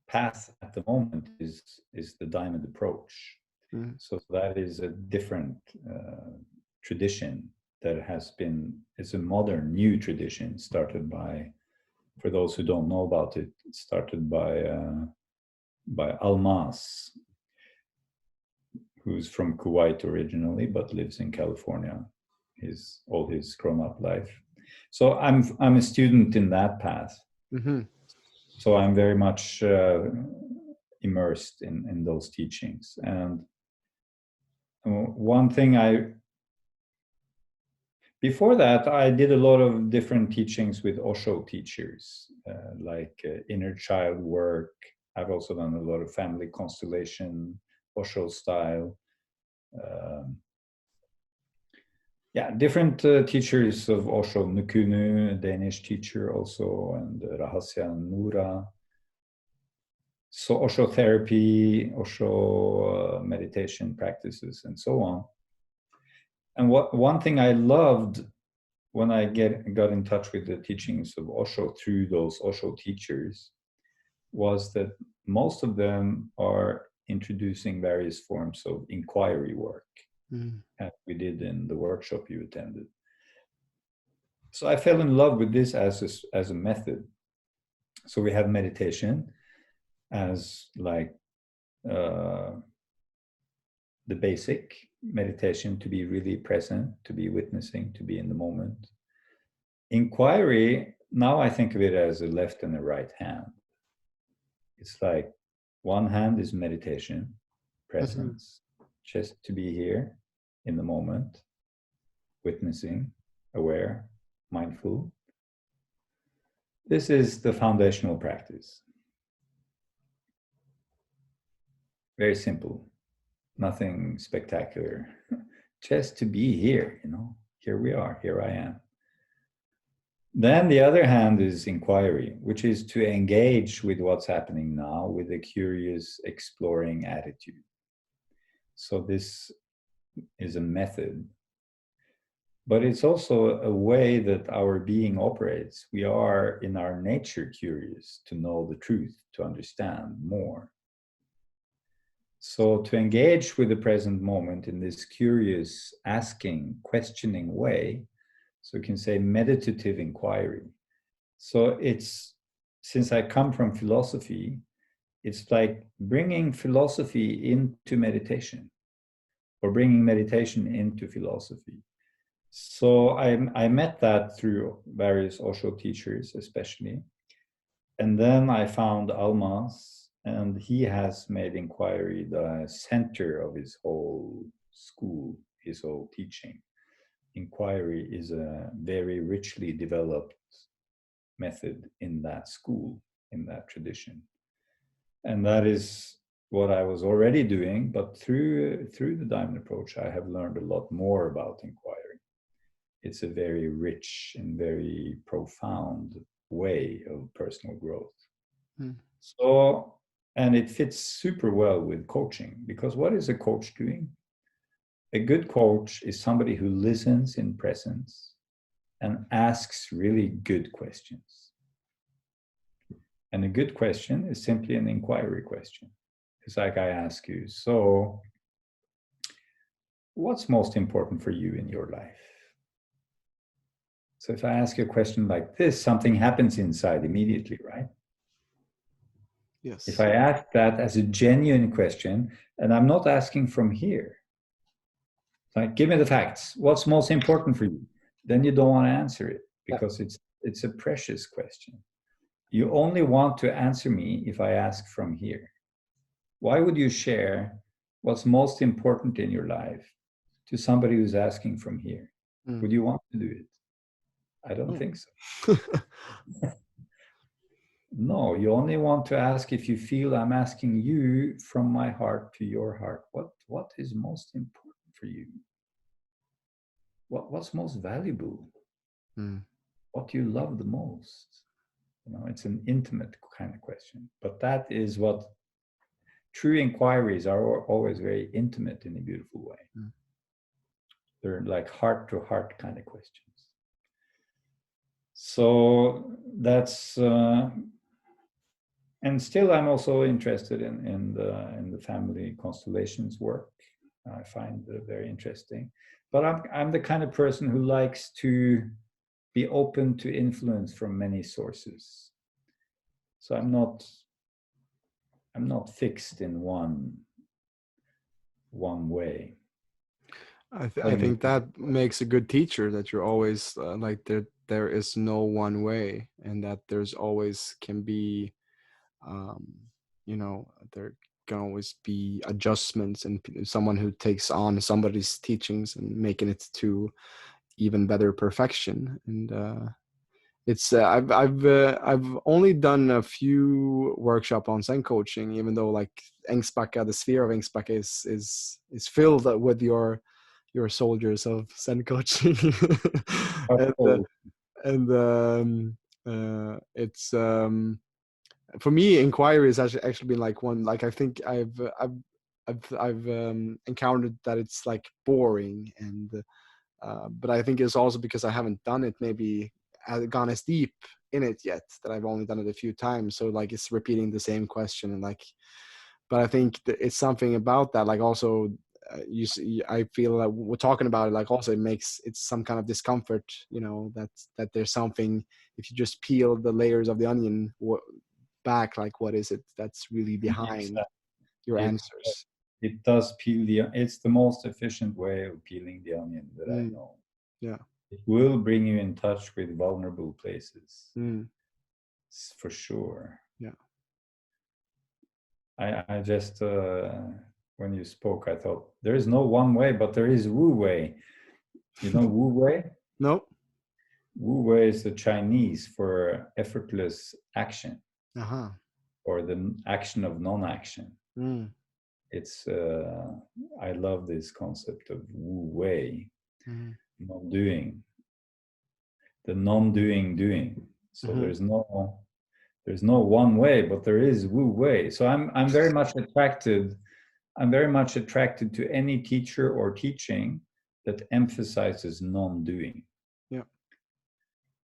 path at the moment is the diamond approach. So that is a different tradition that it's a modern new tradition started by, for those who don't know about it, started by Almas, who's from Kuwait originally but lives in California all his grown-up life. So I'm a student in that path. So I'm very much immersed in those teachings. And one thing before that, I did a lot of different teachings with Osho teachers, like inner child work. I've also done a lot of family constellation, Osho style. Different teachers of Osho, Nukunu, a Danish teacher also, and Rahasya Nura. So Osho therapy, Osho meditation practices, and so on. And one thing I loved when I got in touch with the teachings of Osho through those Osho teachers was that most of them are introducing various forms of inquiry work, as we did in the workshop you attended. So I fell in love with this as a method. So we have meditation as like the basic meditation, to be really present, to be witnessing, to be in the moment. Inquiry, now I think of it as a left and a right hand. It's like one hand is meditation, presence, just to be here in the moment, witnessing, aware, mindful. This is the foundational practice. Very simple, nothing spectacular, just to be here, here we are, here I am. Then the other hand is inquiry, which is to engage with what's happening now with a curious, exploring attitude. So this is a method, but it's also a way that our being operates. We are in our nature curious to know the truth, to understand more. So to engage with the present moment in this curious, asking, questioning way, so you can say meditative inquiry. So it's, since I come from philosophy, it's like bringing philosophy into meditation, or bringing meditation into philosophy. So I met that through various Osho teachers, especially. And then I found Almas, and he has made inquiry the center of his whole school, his whole teaching. Inquiry is a very richly developed method in that school, in that tradition. And that is what I was already doing, but through the diamond approach, I have learned a lot more about inquiry. It's a very rich and very profound way of personal growth. So, and it fits super well with coaching, because what is a coach doing? A good coach is somebody who listens in presence and asks really good questions. And a good question is simply an inquiry question. It's like I ask you, so what's most important for you in your life? So if I ask you a question like this, something happens inside immediately, right? Yes. If I ask that as a genuine question, and I'm not asking from here, like, give me the facts, what's most important for you? Then you don't want to answer it, because it's a precious question. You only want to answer me if I ask from here. Why would you share what's most important in your life to somebody who's asking from here? Would you want to do it? I don't think so. No, you only want to ask if you feel I'm asking you from my heart to your heart. What is most important for you? What's most valuable? What do you love the most? You know, it's an intimate kind of question. But that is what true inquiries are, always very intimate in a beautiful way. They're like heart-to-heart kind of questions. So that's, and still I'm also interested in the family constellations work. I find it very interesting. But I'm the kind of person who likes to be open to influence from many sources. So I'm not fixed in one way. I think that makes a good teacher, that you're always like there is no one way, and that there's always can be, you know, there can always be adjustments, and someone who takes on somebody's teachings and making it to even better perfection. And it's I've only done a few workshop on Zen coaching, even though like Ängsbacka, the sphere of Ängsbacka is filled with your soldiers of Zen coaching. and it's for me, inquiry has actually been like one, like I think I've encountered that it's like boring, and but I think it's also because I haven't done it, maybe gone as deep in it yet, that I've only done it a few times. So like it's repeating the same question, and like, but I think it's something about that, like also you see, I feel that we're talking about it, like also it's some kind of discomfort, you know, that there's something, if you just peel the layers of the onion back, like what is it that's really behind your answers. It does peel it's the most efficient way of peeling the onion that I know. Yeah. It will bring you in touch with vulnerable places. For sure. Yeah. I just, when you spoke, I thought there is no one way, but there is Wu Wei. You know Wu Wei? No. Wu Wei is the Chinese for effortless action, or the action of non-action. It's, I love this concept of Wu Wei, non-doing, the non-doing doing. So there's no one way, but there is Wu Wei. So I'm very much attracted I'm very much attracted to any teacher or teaching that emphasizes non-doing. Yeah.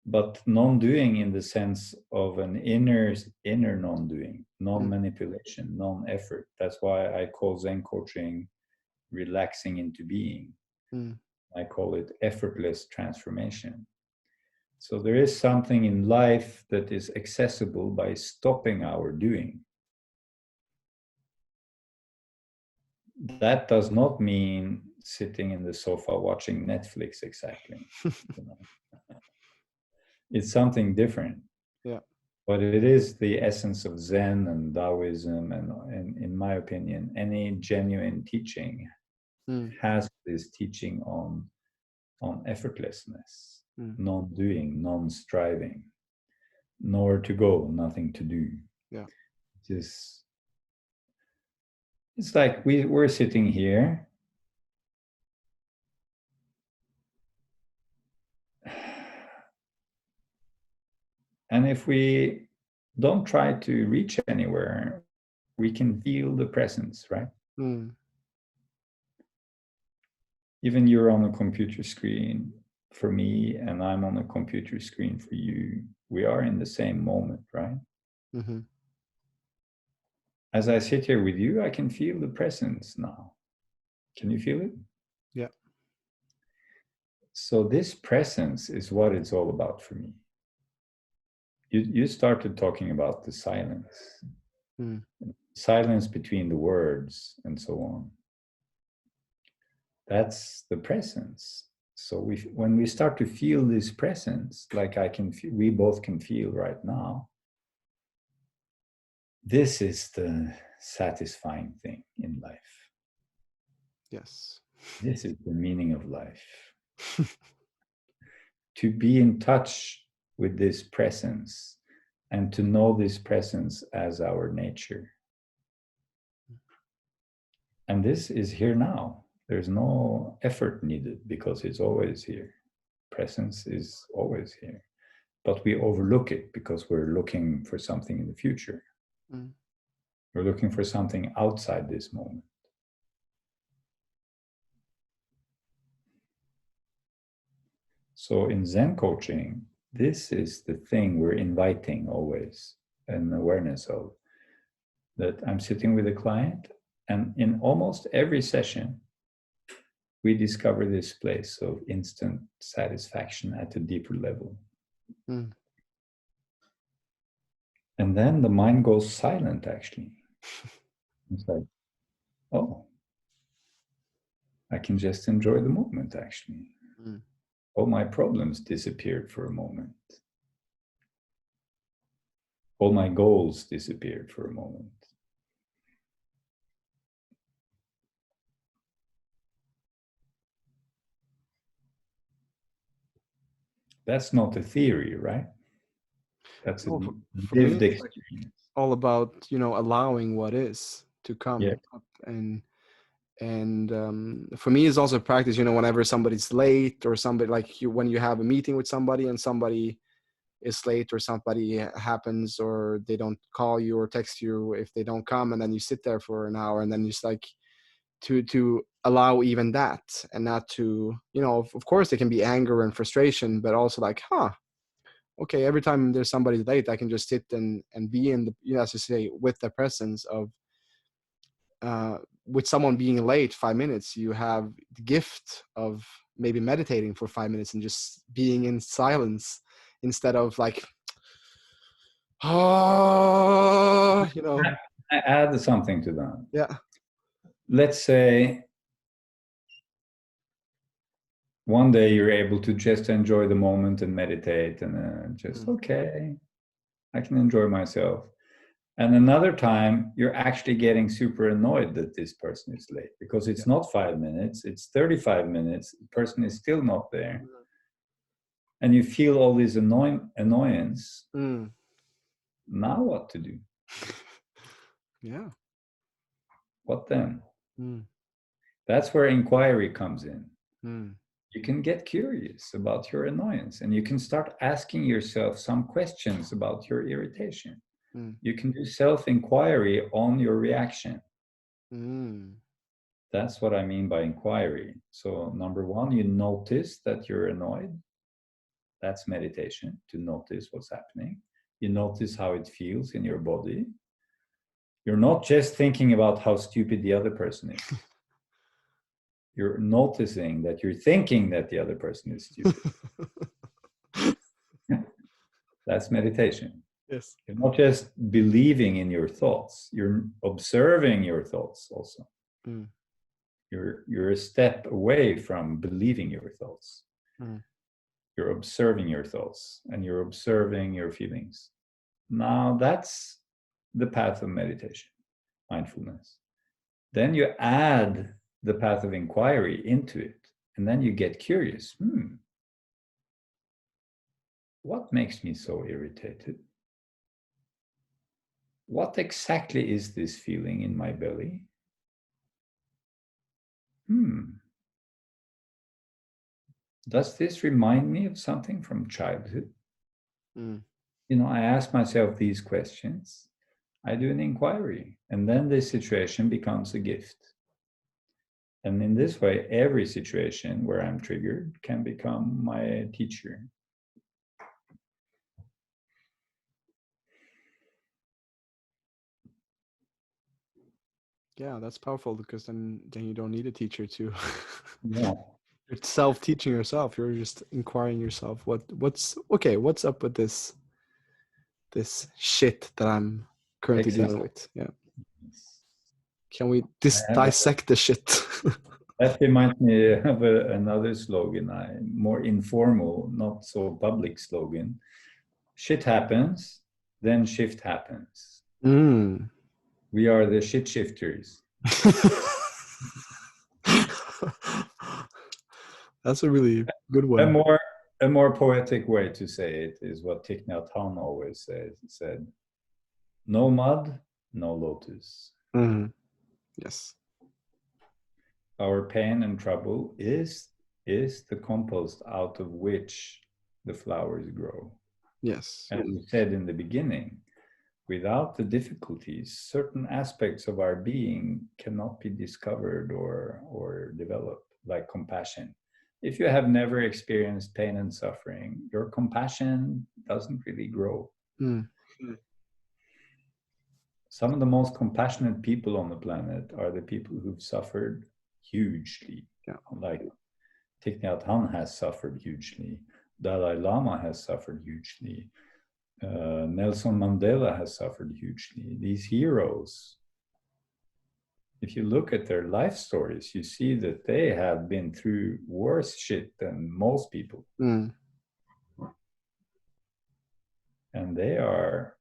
But non-doing in the sense of an inner non-doing, non-manipulation, non-effort. That's why I call Zen coaching relaxing into being. I call it effortless transformation. So there is something in life that is accessible by stopping our doing. That does not mean sitting in the sofa watching Netflix exactly. It's something different. Yeah. But it is the essence of Zen and Taoism, and in my opinion, any genuine teaching has this teaching on effortlessness, non-doing, non-striving, nowhere to go, nothing to do. Yeah. It's like we're sitting here. And if we don't try to reach anywhere, we can feel the presence, right? Even you're on a computer screen for me, and I'm on a computer screen for you. We are in the same moment, right? As I sit here with you, I can feel the presence now. Can you feel it? Yeah. So this presence is what it's all about for me. You started talking about the silence. Silence between the words and so on. That's the presence. So when we start to feel this presence, like we both can feel right now, this is the satisfying thing in life. Yes. This is the meaning of life. To be in touch with this presence and to know this presence as our nature. And this is here now. There's no effort needed because it's always here. Presence is always here. But we overlook it because we're looking for something in the future. We're looking for something outside this moment. So in Zen coaching, this is the thing we're inviting always, an awareness of, that I'm sitting with a client, and in almost every session, we discover this place of instant satisfaction at a deeper level. And then the mind goes silent, actually. It's like, oh, I can just enjoy the moment, actually. All my problems disappeared for a moment. All my goals disappeared for a moment. That's not a theory, right? That's a lived experience. All about, allowing what is to come up. And for me, it's also a practice, whenever somebody's late, or somebody, like when you have a meeting with somebody and somebody is late, or somebody happens, or they don't call you or text you if they don't come, and then you sit there for an hour, and then just like to allow even that, and not to, of course there can be anger and frustration, but also like, okay, every time there's somebody late, I can just sit and be in the, as you say, with the presence of, with someone being late 5 minutes, you have the gift of maybe meditating for 5 minutes and just being in silence, instead of like, I add something to that. Yeah. Let's say one day you're able to just enjoy the moment and meditate, and just, okay, I can enjoy myself. And another time you're actually getting super annoyed that this person is late, because it's not 5 minutes, it's 35 minutes, the person is still not there. And you feel all this annoyance. Now what to do? Yeah. What then? That's where inquiry comes in. You can get curious about your annoyance, and you can start asking yourself some questions about your irritation. You can do self-inquiry on your reaction. Mm. That's what I mean by inquiry. So number one, you notice that you're annoyed. That's meditation, to notice what's happening. You notice how it feels in your body. You're not just thinking about how stupid the other person is. You're noticing that you're thinking that the other person is stupid. That's meditation. Yes. You're not just believing in your thoughts, you're observing your thoughts also. Mm. You're a step away from believing your thoughts. Mm. You're observing your thoughts and you're observing your feelings. Now that's the path of meditation, mindfulness. Then you add the path of inquiry into it, and then you get curious. What makes me so irritated? What exactly is this feeling in my belly? Does this remind me of something from childhood? Mm. I ask myself these questions. I do an inquiry, and then this situation becomes a gift. And in this way, every situation where I'm triggered can become my teacher. Yeah, that's powerful, because then you don't need a teacher to. Yeah. You're self-teaching yourself. You're just inquiring yourself. What's up with this shit that I'm currently Exactly. dealing with? Yeah. Can we dissect the shit? That reminds me of another slogan, more informal, not so public slogan. Shit happens, then shift happens. Mm. We are the shit shifters. That's a really good one. A more poetic way to say it is what Thich Nhat Hanh always said, no mud, no lotus. Mm. Yes. Our pain and trouble is the compost out of which the flowers grow. Yes. And we said in the beginning, without the difficulties, certain aspects of our being cannot be discovered or developed, like compassion. If you have never experienced pain and suffering, your compassion doesn't really grow. Mm. Some of the most compassionate people on the planet are the people who've suffered hugely. Yeah. Like Thich Nhat Hanh has suffered hugely. Dalai Lama has suffered hugely. Nelson Mandela has suffered hugely. These heroes, if you look at their life stories, you see that they have been through worse shit than most people. Mm. And they are,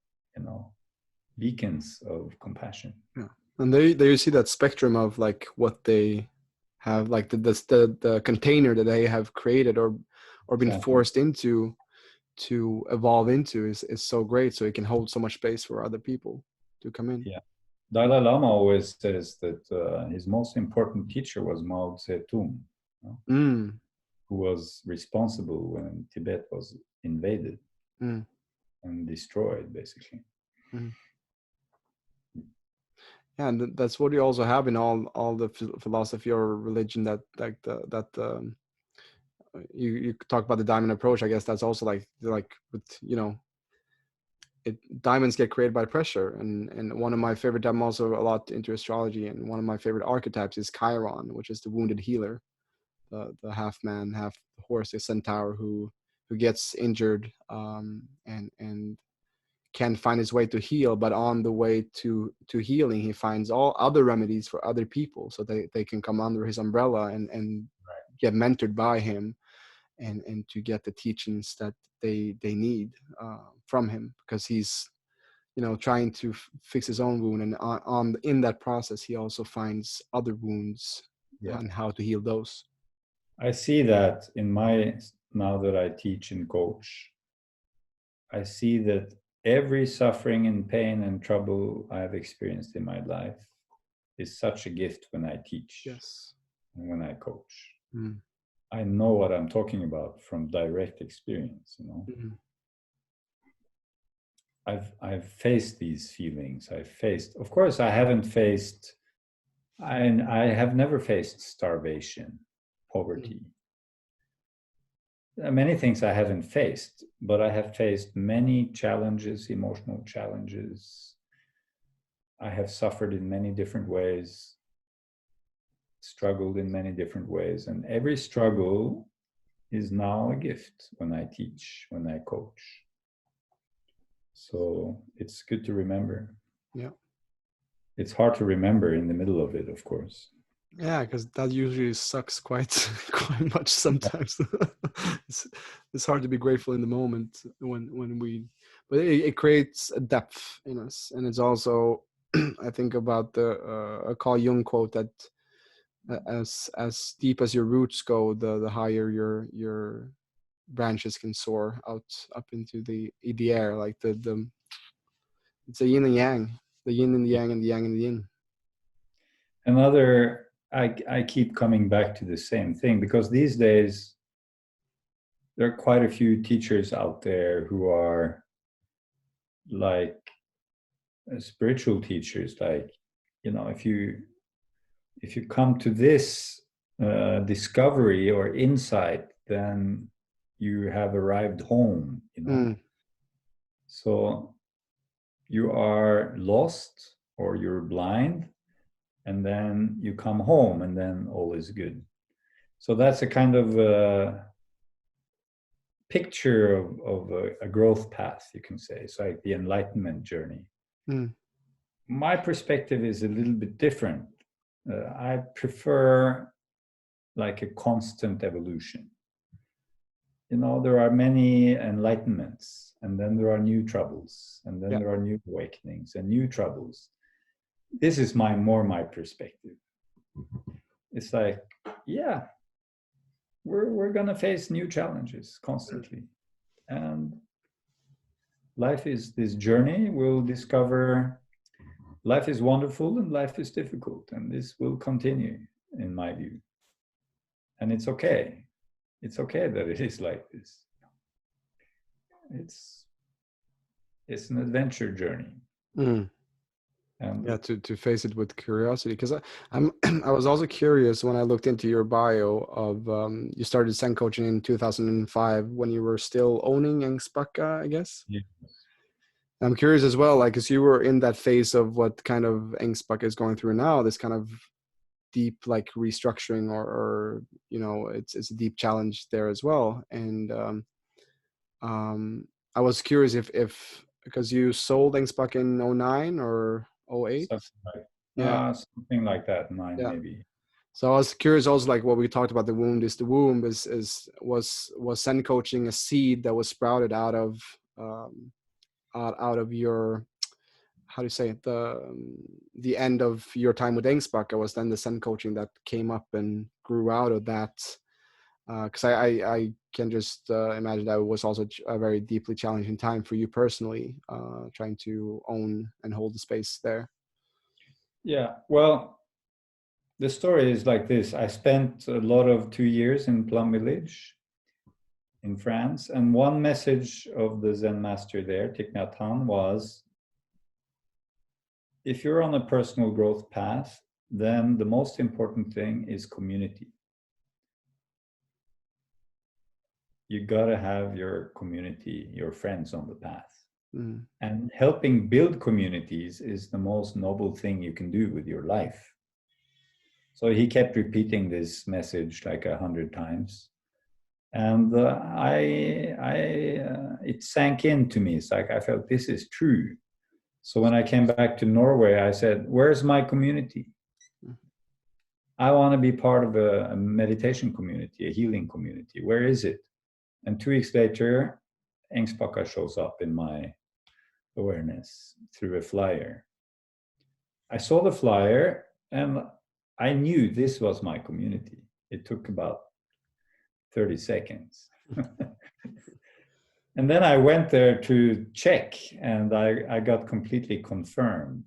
beacons of compassion. Yeah. And there you see that spectrum of like what they have, like the container that they have created or been forced into to evolve into is so great, so it can hold so much space for other people to come in. Yeah. Dalai Lama always says that his most important teacher was Mao Zedong, who was responsible when Tibet was invaded and destroyed, basically. Yeah, and that's what you also have in all the philosophy or religion, that like you talk about the diamond approach. I guess that's also like with diamonds get created by pressure, and one of my favorite, I'm also a lot into astrology, and one of my favorite archetypes is Chiron, which is the wounded healer, the half man half horse, the centaur who gets injured and can find his way to heal, but on the way to healing he finds all other remedies for other people, so they can come under his umbrella and get mentored by him, and to get the teachings that they need from him, because he's trying to fix his own wound, and in that process he also finds other wounds and how to heal those. I see that now that I teach and coach, I see that every suffering and pain and trouble I've experienced in my life is such a gift when I teach. Yes. And when I coach. I know what I'm talking about from direct experience, I've faced these feelings. Of course, I haven't faced I have never faced starvation, Mm. poverty. Many things I haven't faced, but I have faced many challenges, emotional challenges. I have suffered in many different ways, struggled in many different ways, and every struggle is now a gift when I teach, when I coach. So it's good to remember. Yeah. It's hard to remember in the middle of it, of course. Yeah, because that usually sucks quite quite much sometimes. it's, it's hard to be grateful in the moment when we, but it creates a depth in us, and it's also I think about the a Carl Jung quote that as deep as your roots go, the higher your branches can soar out up into the air, like the it's a yin and yang, the yin and the yang, and the yang and the yin. Another, I keep coming back to the same thing because these days there are quite a few teachers out there who are like spiritual teachers. Like, you know, if you come to this discovery or insight, then you have arrived home, you know. Mm, So you are lost or you're blind, and then you come home, and then all is good. So that's a kind of picture of a growth path, you can say. It's like the enlightenment journey. mm, My perspective is a little bit different. I prefer like a constant evolution. You know, there are many enlightenments, and then there are new troubles, and then yeah. there are new awakenings and new troubles. This is my perspective. It's like, yeah, we're gonna face new challenges constantly, and life is this journey. We'll discover life is wonderful and life is difficult, and this will continue, in my view. And it's okay. It's okay that it is like this. It's it's an adventure journey, Mm. and Yeah, to face it with curiosity, because I'm I was also curious when I looked into your bio of you started Zen coaching in 2005 when you were still owning Ängsbacka, I guess. yeah. I'm curious as well, like, because you were in that phase of what kind of Ängsbacka is going through now, this kind of deep like restructuring, or you know, it's a deep challenge there as well. And um, I was curious if because you sold Ängsbacka in '09 or '08. Yeah, Something like that, nine yeah. maybe. So I was curious also, like what we talked about, the wound is the womb, is was Zen coaching a seed that was sprouted out of out of your, how do you say it, the end of your time with Ängsbacka was then the Zen coaching that came up and grew out of that, because I can just imagine that it was also a very deeply challenging time for you personally, trying to own and hold the space there. Yeah, well, the story is like this. I spent a lot of 2 years in Plum Village in France, and one message of the Zen master there, Thich Nhat Hanh, was, if you're on a personal growth path, then the most important thing is community. You gotta have your community, your friends on the path. Mm. And helping build communities is the most noble thing you can do with your life. So he kept repeating this message like 100 times. And it sank into me. It's like I felt this is true. So when I came back to Norway, I said, where's my community? I want to be part of a meditation community, a healing community. Where is it? And 2 weeks later, Ängsbacka shows up in my awareness through a flyer. I saw the flyer and I knew this was my community. It took about 30 seconds. And then I went there to check, and I got completely confirmed.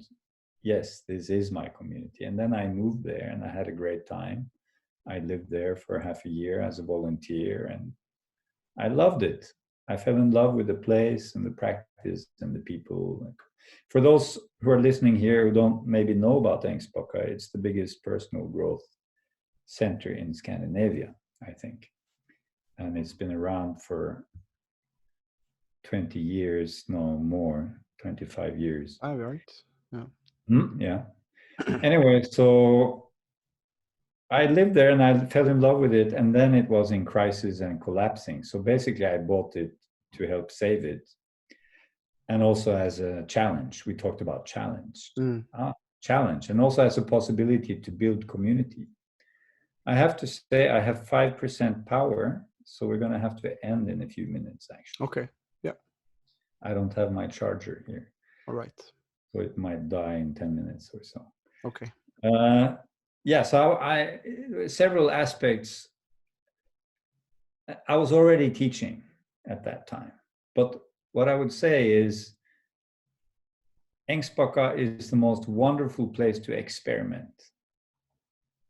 Yes, this is my community. And then I moved there and I had a great time. I lived there for half a year as a volunteer, and I loved it. I fell in love with the place and the practice practice and the people. For those who are listening here who don't maybe know about Ängsbacka, it's the biggest personal growth center in Scandinavia, I think. And it's been around for 20 years, no more, 25 years. All right. Yeah. Yeah. Anyway, so I lived there and I fell in love with it. And then it was in crisis and collapsing. So basically, I bought it to help save it. And also as a challenge. We talked about challenge. Challenge. And also as a possibility to build community. I have to say I have 5% power. So we're going to have to end in a few minutes, actually. Okay. Yeah. I don't have my charger here. All right. So it might die in 10 minutes or so. Okay. Yeah, so I several aspects. I was already teaching at that time. But what I would say is Ängsbacka is the most wonderful place to experiment.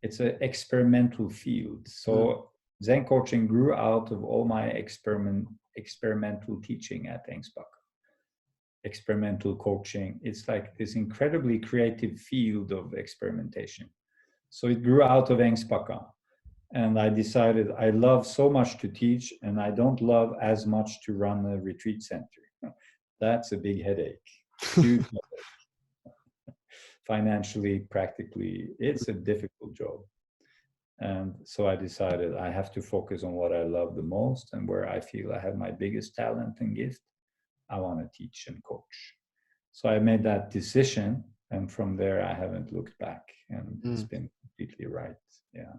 It's an experimental field. So Zen Coaching grew out of all my experimental teaching at Ängsbacka. Experimental coaching. It's like this incredibly creative field of experimentation. So it grew out of Ängsbacka. And I decided I love so much to teach and I don't love as much to run a retreat center. That's a big headache. Huge headache. Financially, practically, it's a difficult job. And so I decided I have to focus on what I love the most and where I feel I have my biggest talent and gift. I want to teach and coach. So I made that decision. And from there, I haven't looked back. And it's been completely right. Yeah.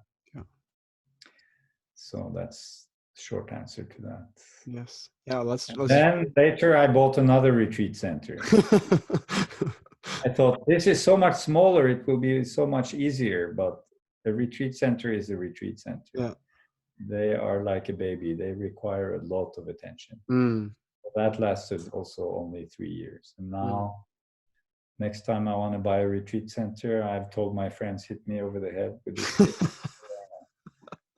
So that's the short answer to that. Yes. Yeah. Let's. Then later, I bought another retreat center. I thought this is so much smaller. It will be so much easier. But a retreat center is a retreat center. Yeah. They are like a baby. They require a lot of attention. That lasted also only 3 years. And now, next time I want to buy a retreat center, I've told my friends, hit me over the head with this.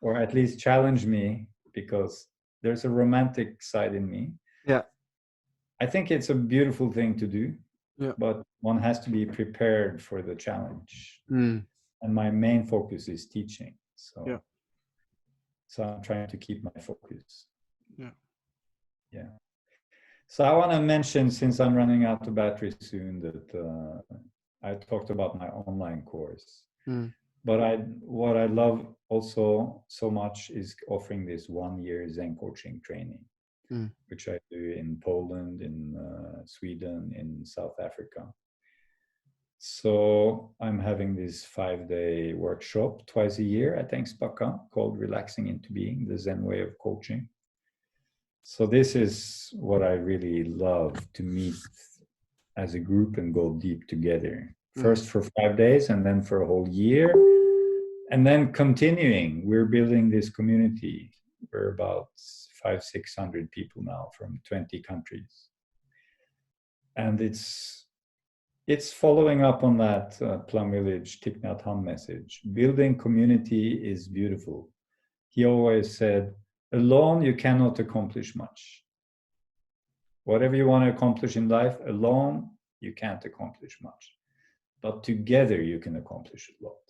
Or at least challenge me, because there's a romantic side in me. Yeah. I think it's a beautiful thing to do, but one has to be prepared for the challenge. And my main focus is teaching. So I'm trying to keep my focus. Yeah. So I want to mention, since I'm running out of battery soon, that I talked about my online course. But what I love also so much is offering this 1-year Zen coaching training, which I do in Poland, in Sweden, in South Africa. So I'm having this 5-day workshop twice a year at Ängsbacka called Relaxing into Being, the Zen way of coaching. So this is what I really love, to meet as a group and go deep together. First for 5 days and then for a whole year. And then continuing, we're building this community. We're about 500-600 people now from 20 countries. And it's following up on that Plum Village Thich Nhat Hanh message. Building community is beautiful. He always said, alone you cannot accomplish much. Whatever you want to accomplish in life, alone you can't accomplish much. But together you can accomplish a lot.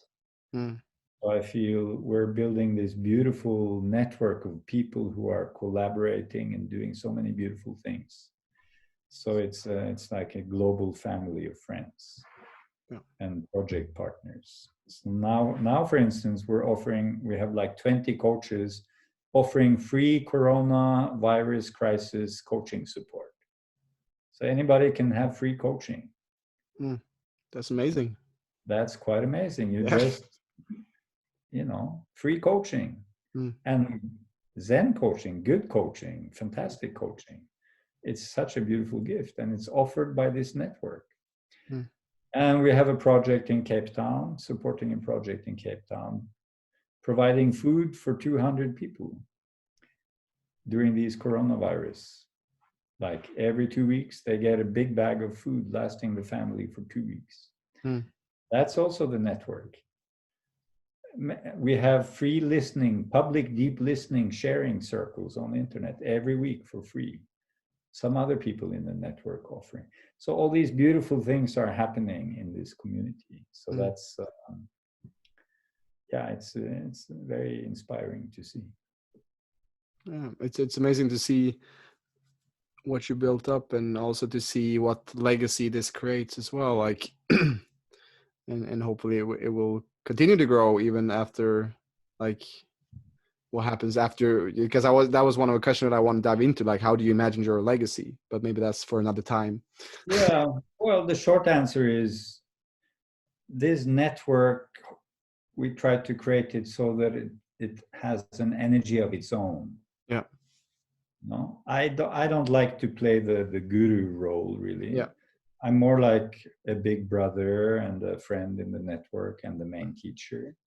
So I feel we're building this beautiful network of people who are collaborating and doing so many beautiful things. So it's like a global family of friends and project partners. So now, for instance, we have like 20 coaches offering free coronavirus crisis coaching support. So anybody can have free coaching. That's amazing. That's quite amazing. You just, free coaching and Zen coaching, good coaching, fantastic coaching. It's such a beautiful gift, and it's offered by this network. And we have a project in Cape Town, supporting a project in Cape Town, providing food for 200 people during these coronavirus. Like every 2 weeks, they get a big bag of food lasting the family for 2 weeks. That's also the network. We have free listening, public deep listening, sharing circles on the internet every week for free. some other people in the network offering. So all these beautiful things are happening in this community. So that's yeah, it's very inspiring to see. Yeah, it's amazing to see what you built up, and also to see what legacy this creates as well. Like, and hopefully it will continue to grow even after, like, what happens after, because that was one of the questions that I want to dive into, like, how do you imagine your legacy? But maybe that's for another time. Yeah, well, the short answer is this network, we try to create it so that it has an energy of its own. Yeah. No, I don't like to play the guru role, really. Yeah. I'm more like a big brother and a friend in the network and the main teacher.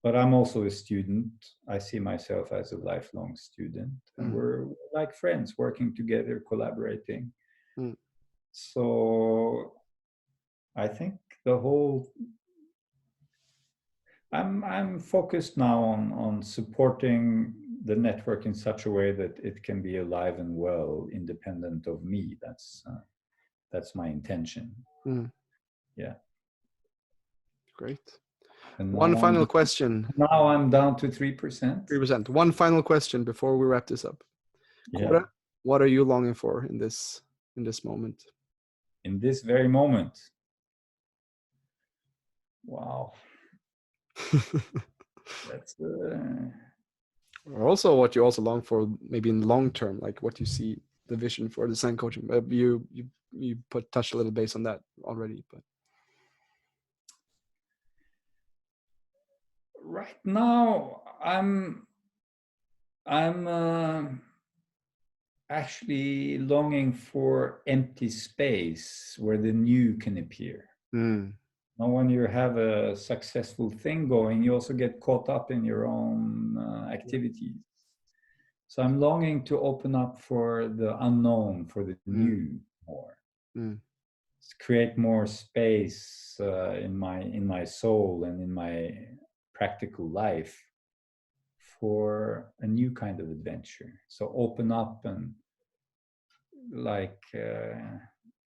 But I'm also a student. I see myself as a lifelong student, and we're like friends working together, collaborating. So I think the whole, I'm focused now on supporting the network in such a way that it can be alive and well, independent of me. That's my intention. Yeah. Great. And one final question. Now I'm down to 3%. 3%. One final question before we wrap this up. Yeah. Kåre, what are you longing for in this moment? In this very moment. Wow. That's or also what you also long for, maybe in the long term, like what you see the vision for the Zen Coaching. You touched a little base on that already, but right now I'm actually longing for empty space where the new can appear. Now, when you have a successful thing going, you also get caught up in your own activities. So I'm longing to open up for the unknown, for the new more. Create more space in my soul and in my practical life for a new kind of adventure. So open up and like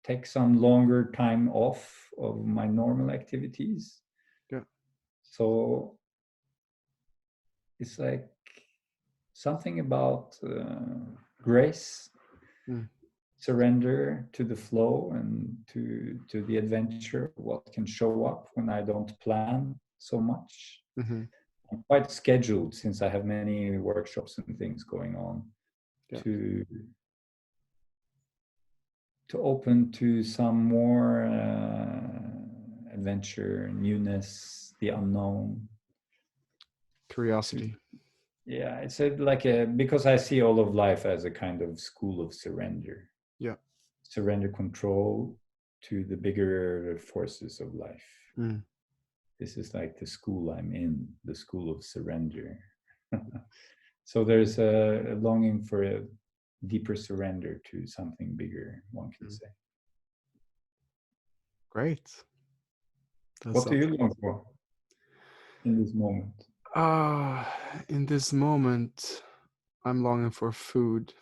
take some longer time off of my normal activities. Yeah. So it's like something about grace, surrender to the flow and to the adventure, what can show up when I don't plan so much. I'm quite scheduled since I have many workshops and things going on to open to some more adventure, newness, the unknown. Curiosity. Yeah, it's because I see all of life as a kind of school of surrender. Yeah. Surrender control to the bigger forces of life. This is like the school I'm in, the school of surrender. So there's a longing for a deeper surrender to something bigger, one can say. Great. What do you long for in this moment? In this moment, I'm longing for food.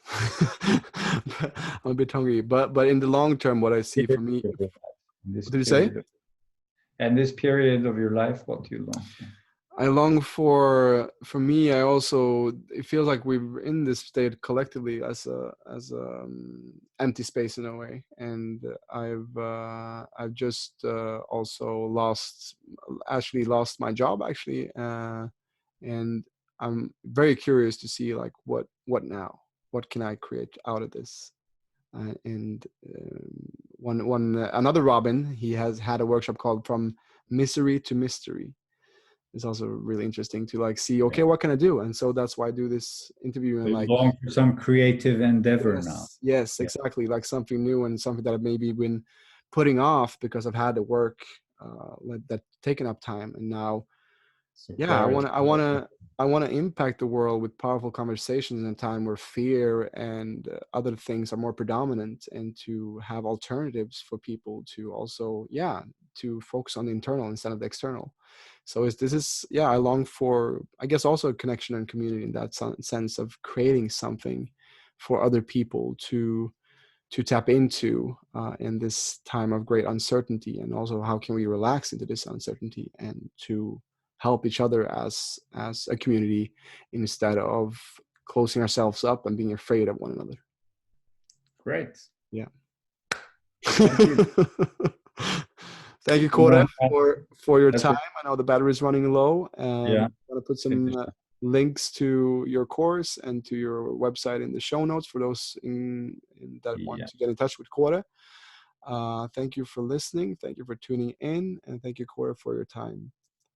I'm a bit hungry, but in the long term, what I see for me. What did you say? And this period of your life, what do you long for? I long for me, I also, it feels like we're in this state collectively as a empty space in a way. And I've just also lost my job actually. And I'm very curious to see like what now, what can I create out of this? Another Robin, he has had a workshop called From Misery to Mystery. It's also really interesting to like see, okay, what can I do? And so that's why I do this interview. And like long for some creative endeavor now. Yes, exactly. Like something new and something that I've maybe been putting off because I've had to work that taken up time. And now, I want to impact the world with powerful conversations in a time where fear and other things are more predominant, and to have alternatives for people to also, to focus on the internal instead of the external. So I long for, I guess, also a connection and community in that sense of creating something for other people to tap into in this time of great uncertainty, and also how can we relax into this uncertainty and to help each other as a community instead of closing ourselves up and being afraid of one another. Great. Yeah. Thank you. Thank you, Kåre, No, for your that's time. it. I know the battery is running low, and Yeah. I'm going to put some links to your course and to your website in the show notes for those that want Yeah. to get in touch with Kåre. Thank you for listening. Thank you for tuning in, and thank you, Kåre, for your time.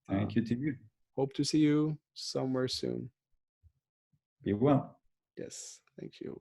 Thank you to you. Hope to see you somewhere soon. Be well. Yes, thank you.